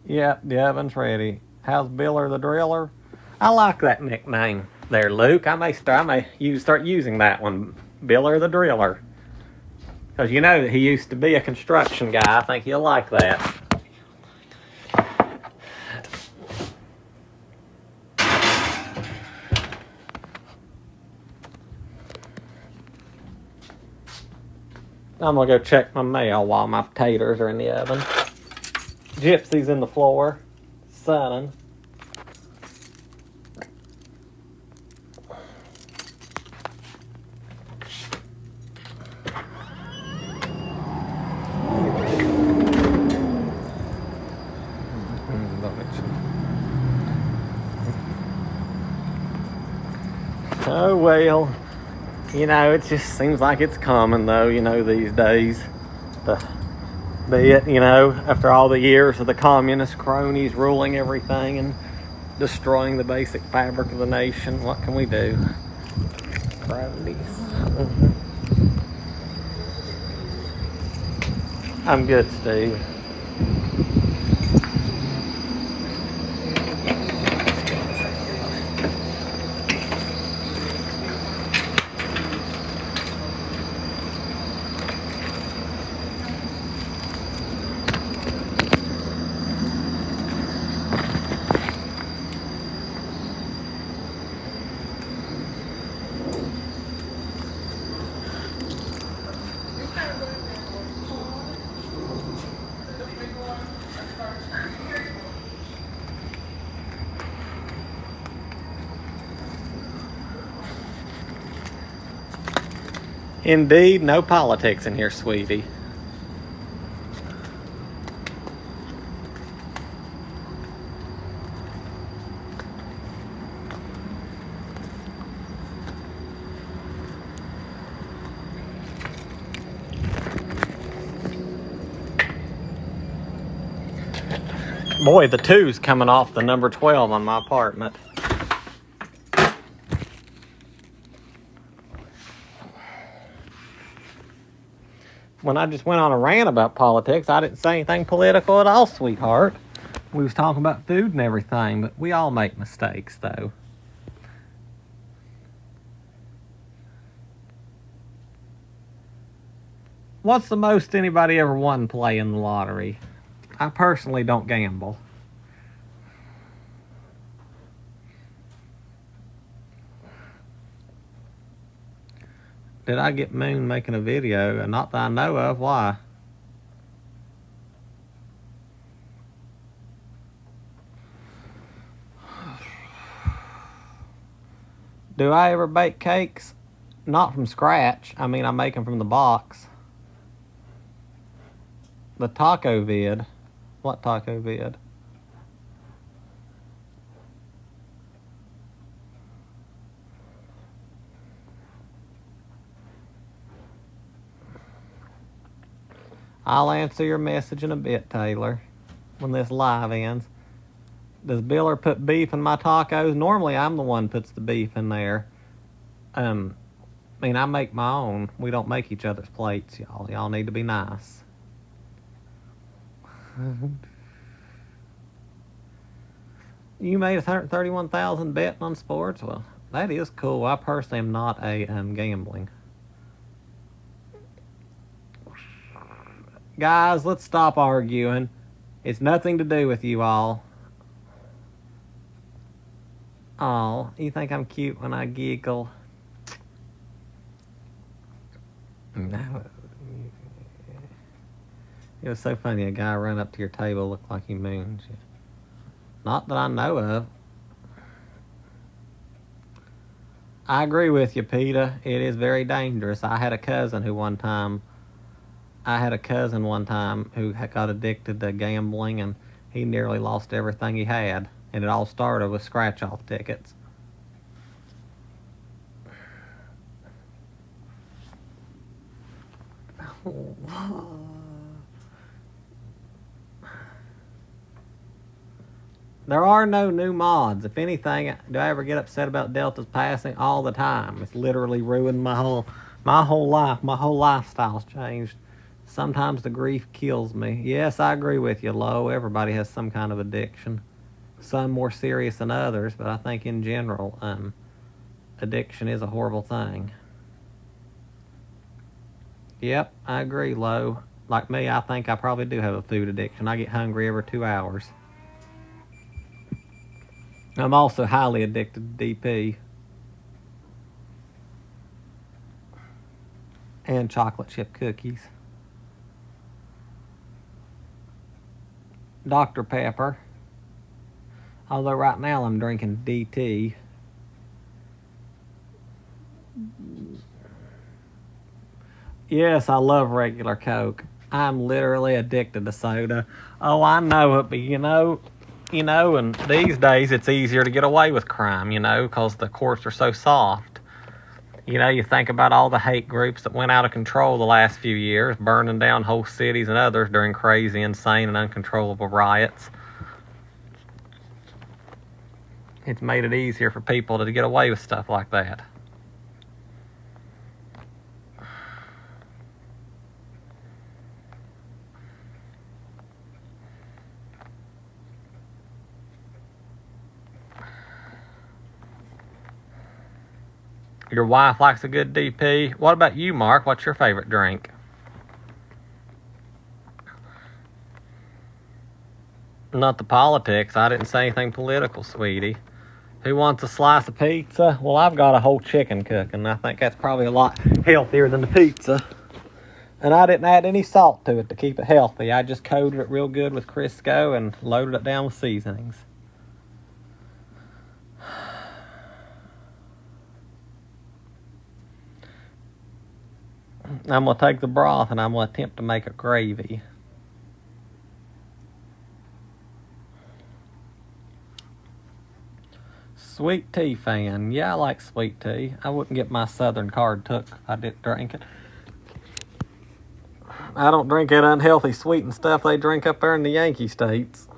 Speaker 1: Yep, the oven's ready. How's Biller the Driller? I like that nickname there, Luke. I may start using that one, Biller the Driller. Because you know that he used to be a construction guy. I think he'll like that. I'm going to go check my mail while my potatoes are in the oven. Gypsy's in the floor, sunning. Oh, well, you know, it just seems like it's common, though, you know, these days. You know, after all the years of the communist cronies ruling everything and destroying the basic fabric of the nation, what can we do? Cronies. I'm good, Steve. Indeed, no politics in here, sweetie. Boy, the 2's coming off the number 12 on my apartment. When I just went on a rant about politics, I didn't say anything political at all, sweetheart. We was talking about food and everything, but we all make mistakes, though. What's the most anybody ever won playing the lottery? I personally don't gamble. Did I get Moon making a video? Not that I know of. Why? Do I ever bake cakes? Not from scratch. I mean, I make them from the box. The taco vid. What taco vid? I'll answer your message in a bit, Taylor, when this live ends. Does Biller put beef in my tacos? Normally, I'm the one who puts the beef in there. I mean, I make my own. We don't make each other's plates, y'all. Y'all need to be nice. You made 131,000 betting on sports? Well, that is cool. I personally am not a gambling. Guys, let's stop arguing. It's nothing to do with you all. Oh, you think I'm cute when I giggle? No. It was so funny. A guy ran up to your table, looked like he mooned you. Not that I know of. I agree with you, Peter. It is very dangerous. I had a cousin one time who got addicted to gambling, and he nearly lost everything he had. And it all started with scratch-off tickets. There are no new mods. If anything, do I ever get upset about Delta's passing? All the time. It's literally ruined my whole life. My whole lifestyle's changed. Sometimes the grief kills me. Yes, I agree with you, Lo. Everybody has some kind of addiction. Some more serious than others, but I think in general, addiction is a horrible thing. Yep, I agree, Lo. Like me, I think I probably do have a food addiction. I get hungry every 2 hours. I'm also highly addicted to DP. And chocolate chip cookies. Dr. Pepper. Although right now I'm drinking DT. Yes, I love regular Coke. I'm literally addicted to soda. Oh, I know it, but you know, and these days it's easier to get away with crime, because the courts are so soft. You think about all the hate groups that went out of control the last few years, burning down whole cities and others during crazy, insane, and uncontrollable riots. It's made it easier for people to get away with stuff like that. Your wife likes a good DP. What about you, Mark? What's your favorite drink? Not the politics. I didn't say anything political, sweetie. Who wants a slice of pizza? Well, I've got a whole chicken cooking. I think that's probably a lot healthier than the pizza. And I didn't add any salt to it to keep it healthy. I just coated it real good with Crisco and loaded it down with seasonings. I'm going to take the broth and I'm going to attempt to make a gravy. Sweet tea fan. Yeah, I like sweet tea. I wouldn't get my Southern card took if I didn't drink it. I don't drink that unhealthy sweetened stuff they drink up there in the Yankee states.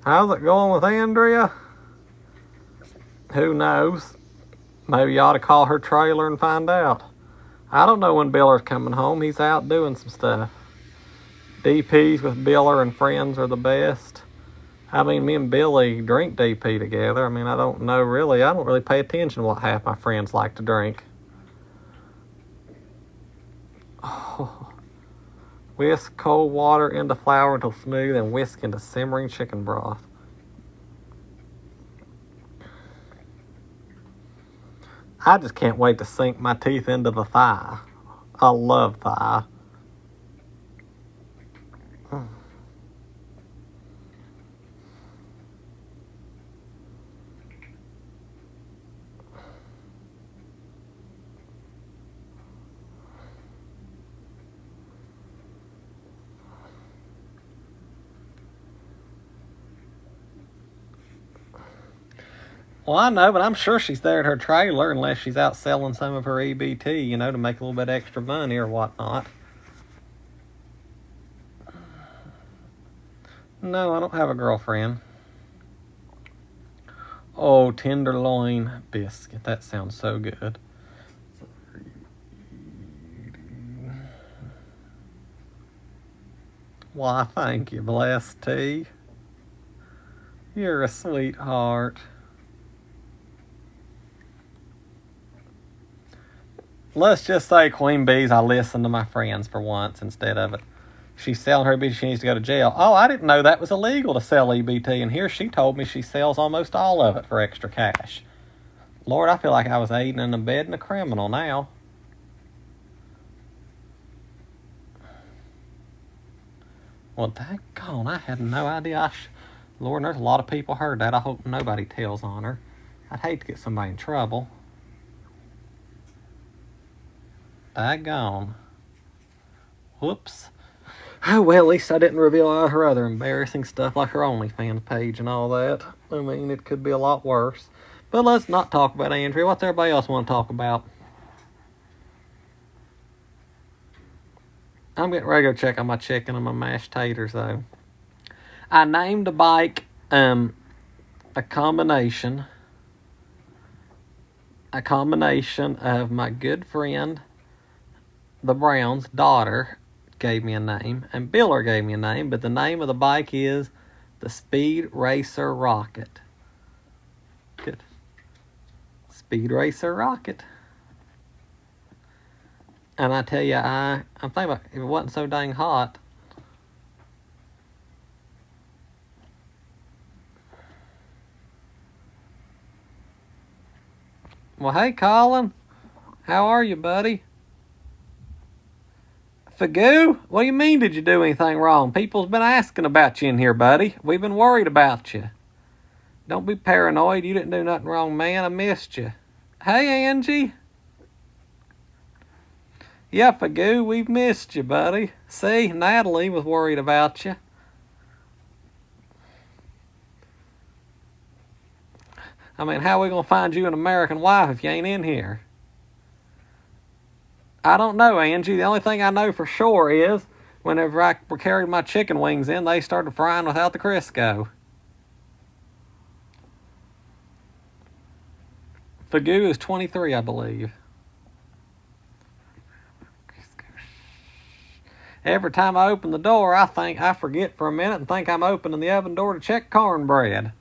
Speaker 1: How's it going with Andrea? Who knows? Maybe you ought to call her trailer and find out. I don't know when Biller's coming home. He's out doing some stuff. DPs with Biller and friends are the best. I mean, me and Billy drink DP together. I mean, I don't know really. I don't really pay attention to what half my friends like to drink. Oh. Whisk cold water into flour until smooth and whisk into simmering chicken broth. I just can't wait to sink my teeth into the thigh. I love thigh. Well, I know, but I'm sure she's there at her trailer unless she's out selling some of her EBT, you know, to make a little bit extra money or whatnot. No, I don't have a girlfriend. Oh, tenderloin biscuit. That sounds so good. Why, thank you, blessed T. You're a sweetheart. Let's just say, Queen Bees, I listen to my friends for once instead of it. She's selling her EBT, she needs to go to jail. Oh, I didn't know that was illegal to sell EBT, and here she told me she sells almost all of it for extra cash. Lord, I feel like I was aiding and abetting a criminal now. Well, daggone, I had no idea. Lord, there's a lot of people heard that. I hope nobody tells on her. I'd hate to get somebody in trouble. Daggone. Whoops. Oh, well, at least I didn't reveal all her other embarrassing stuff like her OnlyFans page and all that. I mean, it could be a lot worse. But let's not talk about Andrea. What's everybody else want to talk about? I'm getting ready to go check on my chicken and my mashed taters, though. I named the bike a combination of my good friend, the Brown's daughter, gave me a name, and Biller gave me a name, but the name of the bike is the Speed Racer Rocket. Good. Speed Racer Rocket. And I tell you, I'm thinking about if it wasn't so dang hot. Well, hey, Colin. How are you, buddy? Fagoo? What do you mean, did you do anything wrong? People's been asking about you in here, buddy. We've been worried about you. Don't be paranoid. You didn't do nothing wrong, man. I missed you. Hey, Angie. Yeah, Fagoo, we've missed you, buddy. See, Natalie was worried about you. I mean, how are we going to find you an American wife if you ain't in here? I don't know, Angie. The only thing I know for sure is whenever I carried my chicken wings in, they started frying without the Crisco. Fagoo is 23, I believe. Every time I open the door, I forget for a minute and think I'm opening the oven door to check cornbread.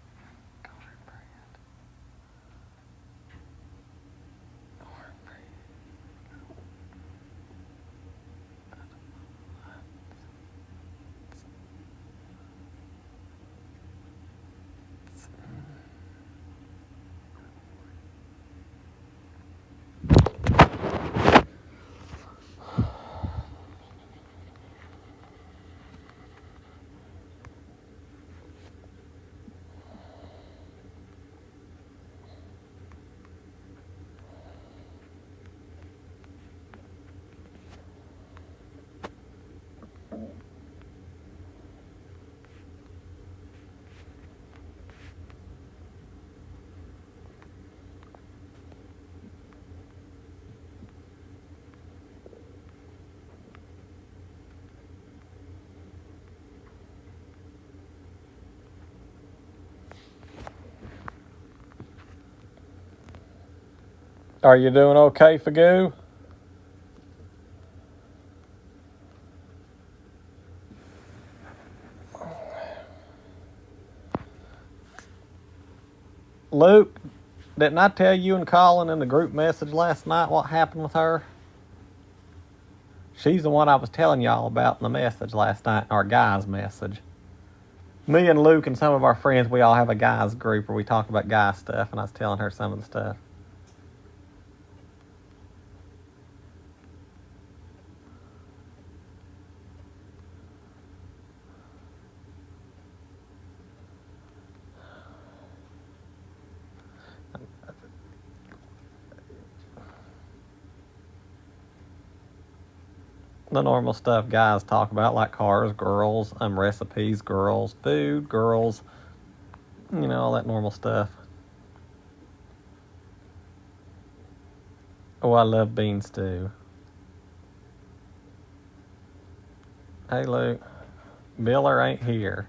Speaker 1: Are you doing okay, Fagoo? Luke, didn't I tell you and Colin in the group message last night what happened with her? She's the one I was telling y'all about in the message last night, our guys' message. Me and Luke and some of our friends, we all have a guys group where we talk about guy stuff, and I was telling her some of the stuff. The normal stuff guys talk about, like cars, girls, recipes, girls, food, girls, you know, all that normal stuff. Oh, I love bean stew. Hey, Luke. Biller ain't here.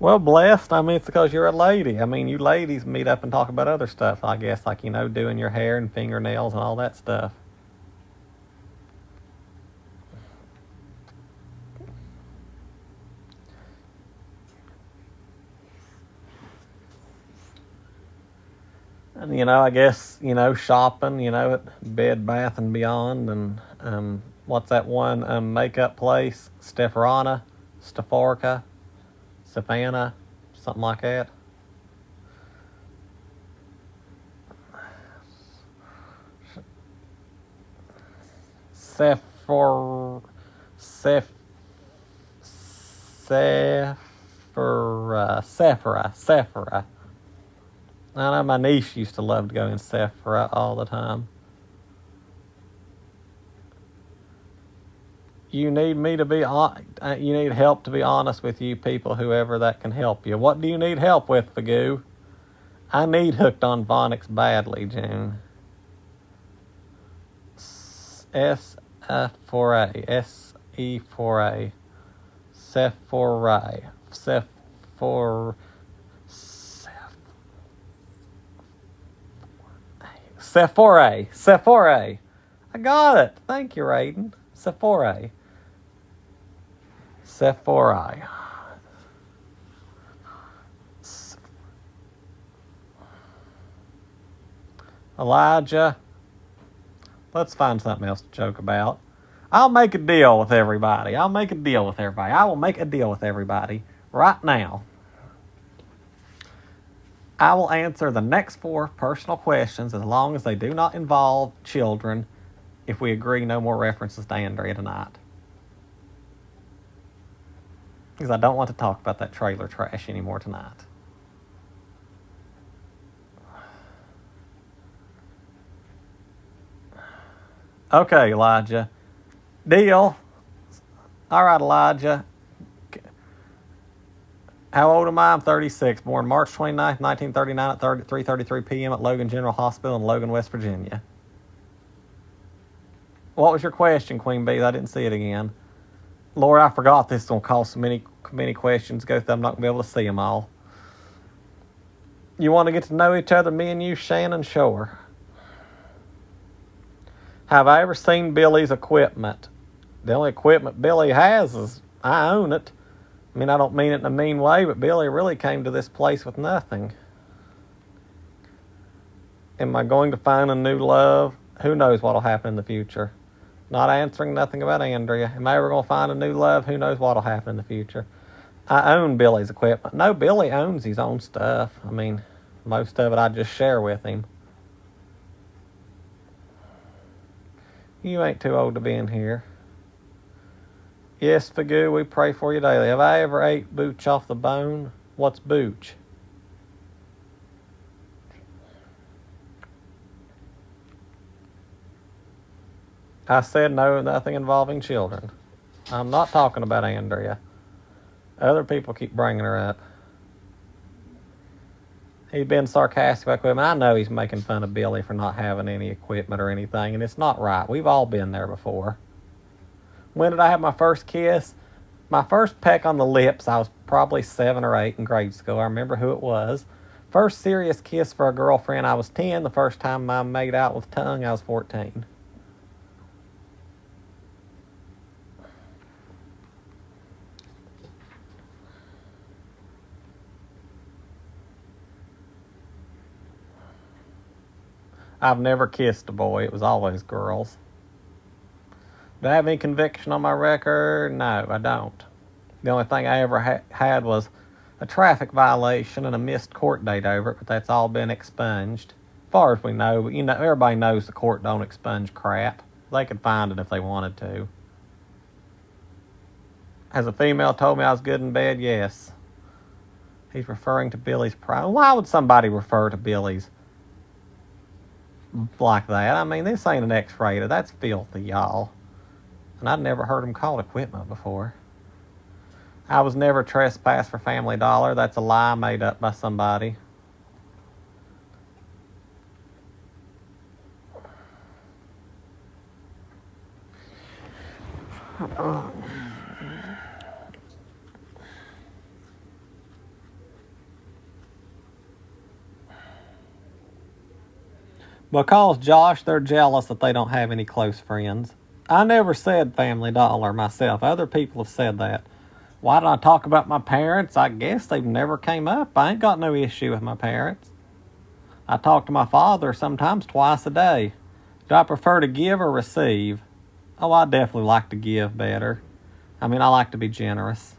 Speaker 1: Well, blessed. I mean, it's because you're a lady. I mean, you ladies meet up and talk about other stuff, I guess, like, doing your hair and fingernails and all that stuff. And, I guess, shopping, at Bed Bath and Beyond. And what's that one makeup place? Stephana, something like that. Sephora, Sephora. I know my niece used to love to go in Sephora all the time. You need me to be you need help to be honest with you people, whoever that can help you. What do you need help with, Fagoo? I need hooked on phonics badly, June. S4A. S-E-4A. Sephora. Sephora. I got it. Thank you, Raiden. Sephora. Elijah, let's find something else to joke about. I'll make a deal with everybody. I will make a deal with everybody right now. I will answer the next 4 personal questions as long as they do not involve children, if we agree no more references to Andrea tonight. Because I don't want to talk about that trailer trash anymore tonight. Okay, Elijah. Deal. All right, Elijah. How old am I? I'm 36. Born March 29th, 1939 at 3:33 p.m. at Logan General Hospital in Logan, West Virginia. What was your question, Queen Bee? I didn't see it again. Lord, I forgot this is going to cost so many questions to go through. I'm not going to be able to see them all. You want to get to know each other, me and you, Shannon? Sure. Have I ever seen Billy's equipment? The only equipment Billy has is I own it. I mean, I don't mean it in a mean way, but Billy really came to this place with nothing. Am I going to find a new love? Who knows what will happen in the future? Not answering nothing about Andrea. Am I ever going to find a new love? Who knows what will happen in the future? I own Billy's equipment. No, Billy owns his own stuff. I mean, most of it I just share with him. You ain't too old to be in here. Yes, Fagoo, we pray for you daily. Have I ever ate booch off the bone? What's booch? I said no, nothing involving children. I'm not talking about Andrea. Other people keep bringing her up. He's been sarcastic about equipment. I know he's making fun of Billy for not having any equipment or anything, and it's not right. We've all been there before. When did I have my first kiss? My first peck on the lips, I was probably 7 or 8 in grade school. I remember who it was. First serious kiss for a girlfriend, I was 10. The first time I made out with tongue, I was 14. I've never kissed a boy. It was always girls. Do I have any conviction on my record? No, I don't. The only thing I ever had was a traffic violation and a missed court date over it, but that's all been expunged. As far as we know, but everybody knows the court don't expunge crap. They could find it if they wanted to. Has a female told me I was good in bed? Yes. He's referring to Billy's pride. Why would somebody refer to Billy's like that? I mean, this ain't an X-rated. That's filthy, y'all. And I'd never heard him called equipment before. I was never trespassed for Family Dollar. That's a lie made up by somebody. Because, Josh, they're jealous that they don't have any close friends. I never said Family Dollar myself. Other people have said that. Why did I talk about my parents? I guess they've never came up. I ain't got no issue with my parents. I talk to my father sometimes twice a day. Do I prefer to give or receive? Oh, I definitely like to give better. I mean, I like to be generous.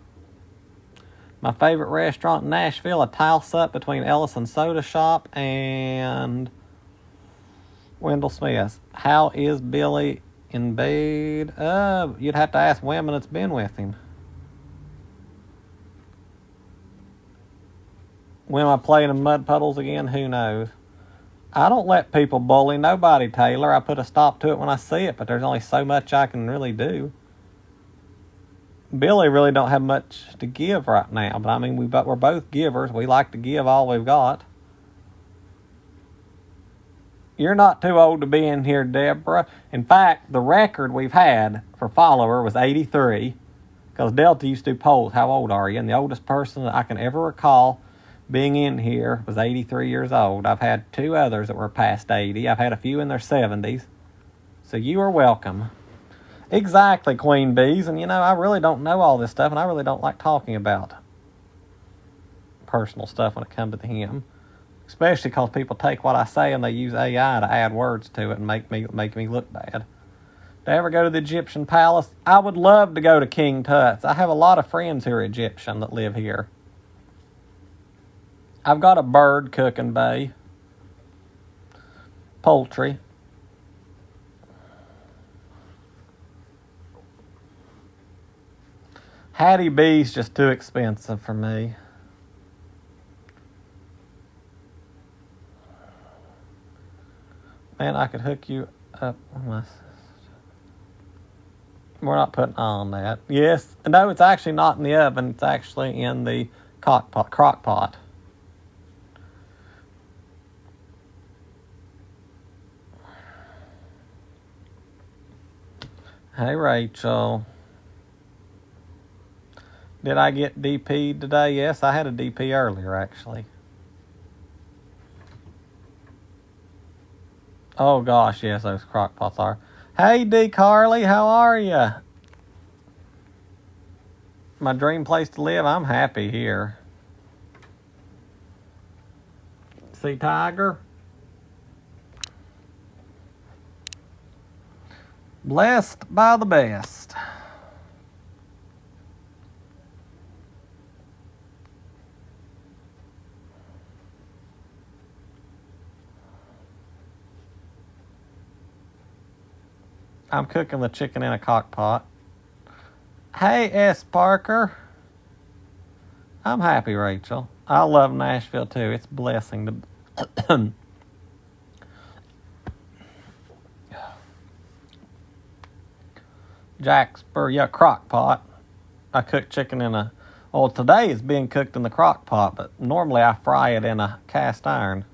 Speaker 1: My favorite restaurant in Nashville, a toss-up between Ellison Soda Shop and Wendell Smith's. How is Billy in bed? You'd have to ask women that's been with him. When am I playing in mud puddles again? Who knows? I don't let people bully nobody, Taylor. I put a stop to it when I see it, but there's only so much I can really do. Billy really don't have much to give right now, but I mean, we're both givers. We like to give all we've got. You're not too old to be in here, Deborah. In fact, the record we've had for follower was 83, because Delta used to do polls. How old are you? And the oldest person that I can ever recall being in here was 83 years old. I've had two others that were past 80. I've had a few in their 70s. So you are welcome. Exactly, Queen Bees. And, I really don't know all this stuff, and I really don't like talking about personal stuff when it comes to him. Especially because people take what I say and they use AI to add words to it and make me look bad. To ever go to the Egyptian palace? I would love to go to King Tut's. I have a lot of friends who are Egyptian that live here. I've got a bird cooking bay. Poultry. Hattie B's just too expensive for me. Man, I could hook you up. We're not putting on that. Yes. No, it's actually not in the oven. It's actually in the crock pot. Hey, Rachel. Did I get DP'd today? Yes, I had a DP earlier, actually. Oh, gosh, yes, those crock pots are. Hey, D. Carly, how are you? My dream place to live? I'm happy here. See, Tiger? Blessed by the best. I'm cooking the chicken in a crock pot. Hey, S. Parker. I'm happy, Rachel. I love Nashville, too. It's a blessing to... crock pot. I cook chicken in a... Well, today it's being cooked in the crock pot, but normally I fry it in a cast iron.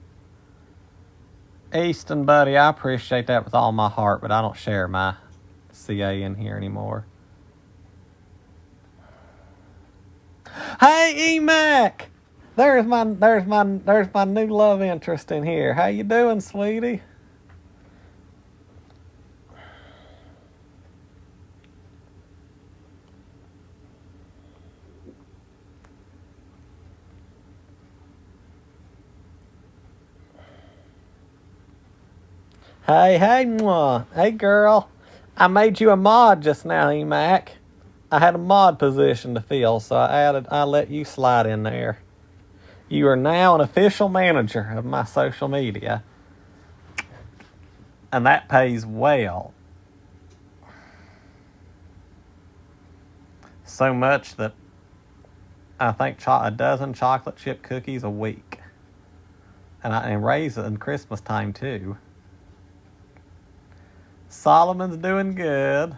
Speaker 1: Easton, buddy, I appreciate that with all my heart, but I don't share my CA in here anymore. Hey, E-Mac! There's my new love interest in here. How you doing, sweetie? Hey, mwah. Hey, girl. I made you a mod just now, E-Mac. I had a mod position to fill, so I let you slide in there. You are now an official manager of my social media. And that pays well. So much that I think a dozen chocolate chip cookies a week. And raisins Christmas time too. Solomon's doing good.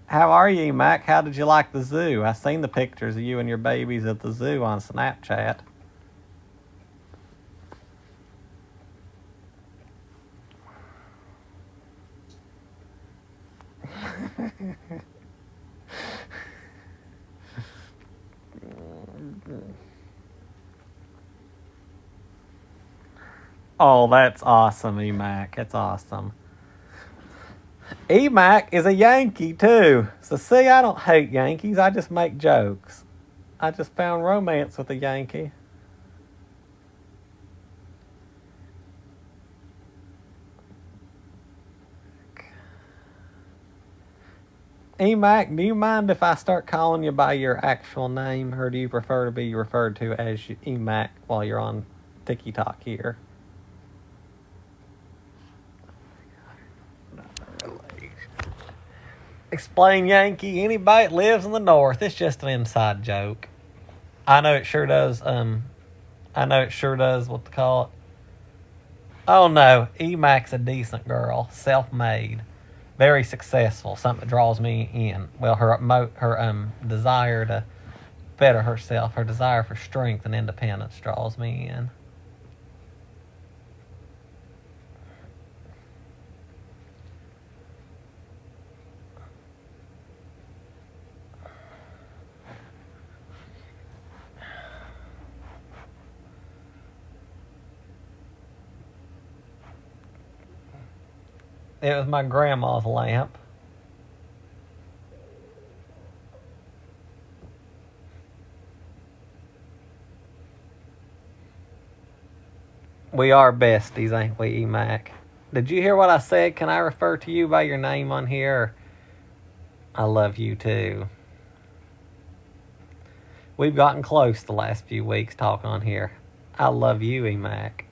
Speaker 1: How are you, Mac? How did you like the zoo? I seen the pictures of you and your babies at the zoo on Snapchat. Oh, that's awesome, Emac. That's awesome. Emac is a Yankee, too. So, see, I don't hate Yankees. I just make jokes. I just found romance with a Yankee. Emac, do you mind if I start calling you by your actual name, or do you prefer to be referred to as Emac while you're on TikTok here? Explain, Yankee. Anybody that lives in the North, it's just an inside joke. I know it sure does. I know it sure does. What to call it? Oh no, Emac's a decent girl, self-made, very successful. Something that draws me in. Well, her desire to better herself, her desire for strength and independence draws me in. It was my grandma's lamp. We are besties, ain't we, Emac? Did you hear what I said? Can I refer to you by your name on here? I love you too. We've gotten close the last few weeks talking on here. I love you, Emac.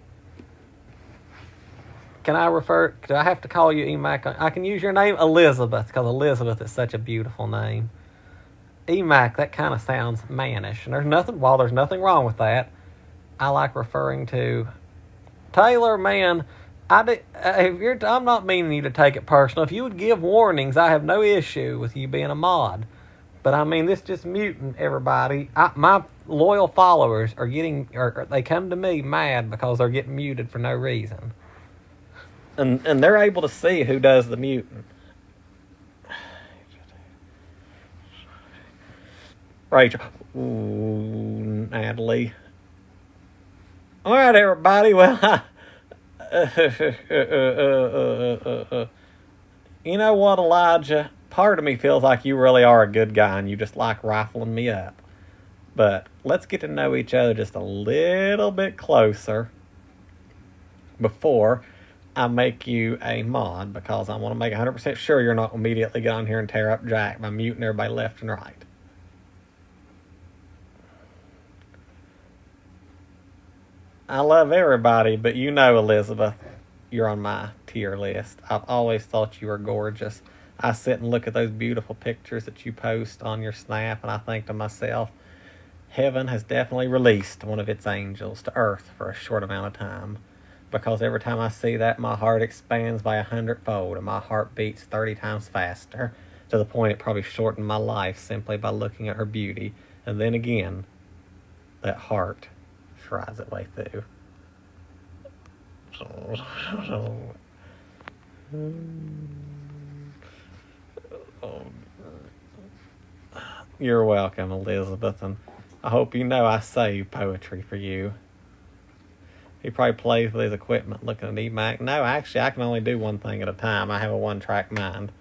Speaker 1: Do I have to call you Emac? I can use your name Elizabeth, because Elizabeth is such a beautiful name. Emac, that kind of sounds mannish. And while there's nothing wrong with that, I like referring to Taylor, man. I'm not meaning you to take it personal. If you would give warnings, I have no issue with you being a mod. But I mean, this just muting everybody. My loyal followers they come to me mad because they're getting muted for no reason. And they're able to see who does the muting. Rachel. Ooh, Natalie. All right, everybody. Well, you know what, Elijah? Part of me feels like you really are a good guy and you just like rifling me up. But let's get to know each other just a little bit closer before I make you a mod, because I want to make 100% sure you're not immediately get on here and tear up Jack by muting everybody left and right. I love everybody, but you know, Elizabeth, you're on my tier list. I've always thought you were gorgeous. I sit and look at those beautiful pictures that you post on your Snap, and I think to myself, heaven has definitely released one of its angels to earth for a short amount of time. Because every time I see that, my heart expands by 100-fold, and my heart beats 30 times faster, to the point it probably shortened my life simply by looking at her beauty. And then again, that heart tries its way through. You're welcome, Elizabeth, and I hope you know I save poetry for you. He probably plays with his equipment looking at Emac. No, actually, I can only do one thing at a time. I have a one-track mind.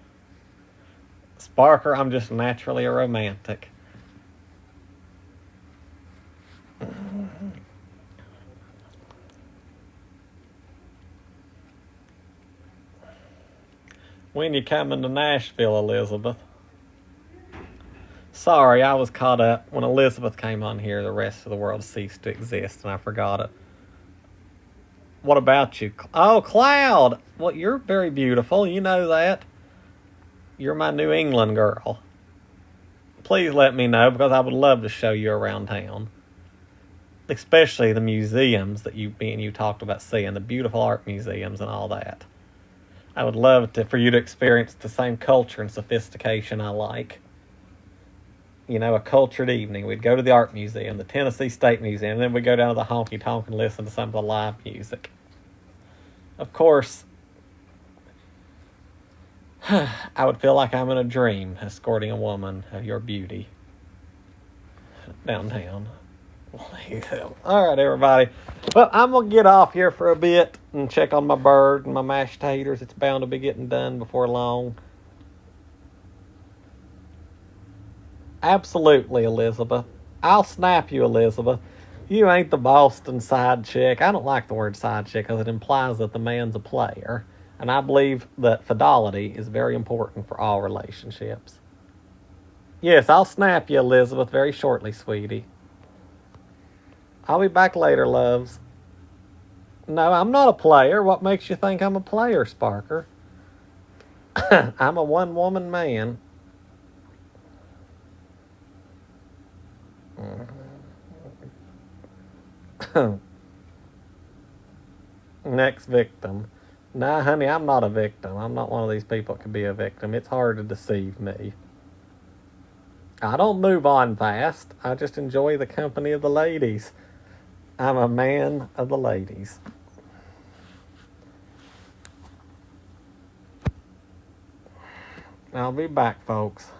Speaker 1: Sparker, I'm just naturally a romantic. When you coming to Nashville, Elizabeth? Sorry, I was caught up. When Elizabeth came on here, the rest of the world ceased to exist, and I forgot it. What about you? Oh, Cloud! Well, you're very beautiful. You know that. You're my New England girl. Please let me know, because I would love to show you around town. Especially the museums that me and you talked about seeing, the beautiful art museums and all that. I would love for you to experience the same culture and sophistication I like. You know, a cultured evening. We'd go to the art museum, the Tennessee State Museum, and then we'd go down to the honky tonk and listen to some of the live music. Of course, I would feel like I'm in a dream escorting a woman of your beauty downtown. All right, everybody. Well, I'm going to get off here for a bit and check on my bird and my mashed taters. It's bound to be getting done before long. Absolutely, Elizabeth. I'll snap you, Elizabeth. You ain't the Boston side chick. I don't like the word side chick because it implies that the man's a player. And I believe that fidelity is very important for all relationships. Yes, I'll snap you, Elizabeth, very shortly, sweetie. I'll be back later, loves. No, I'm not a player. What makes you think I'm a player, Sparker? I'm a one-woman man. Next victim. Nah, honey, I'm not a victim. I'm not one of these people that can be a victim. It's hard to deceive me. I don't move on fast. I just enjoy the company of the ladies. I'm a man of the ladies. I'll be back, folks.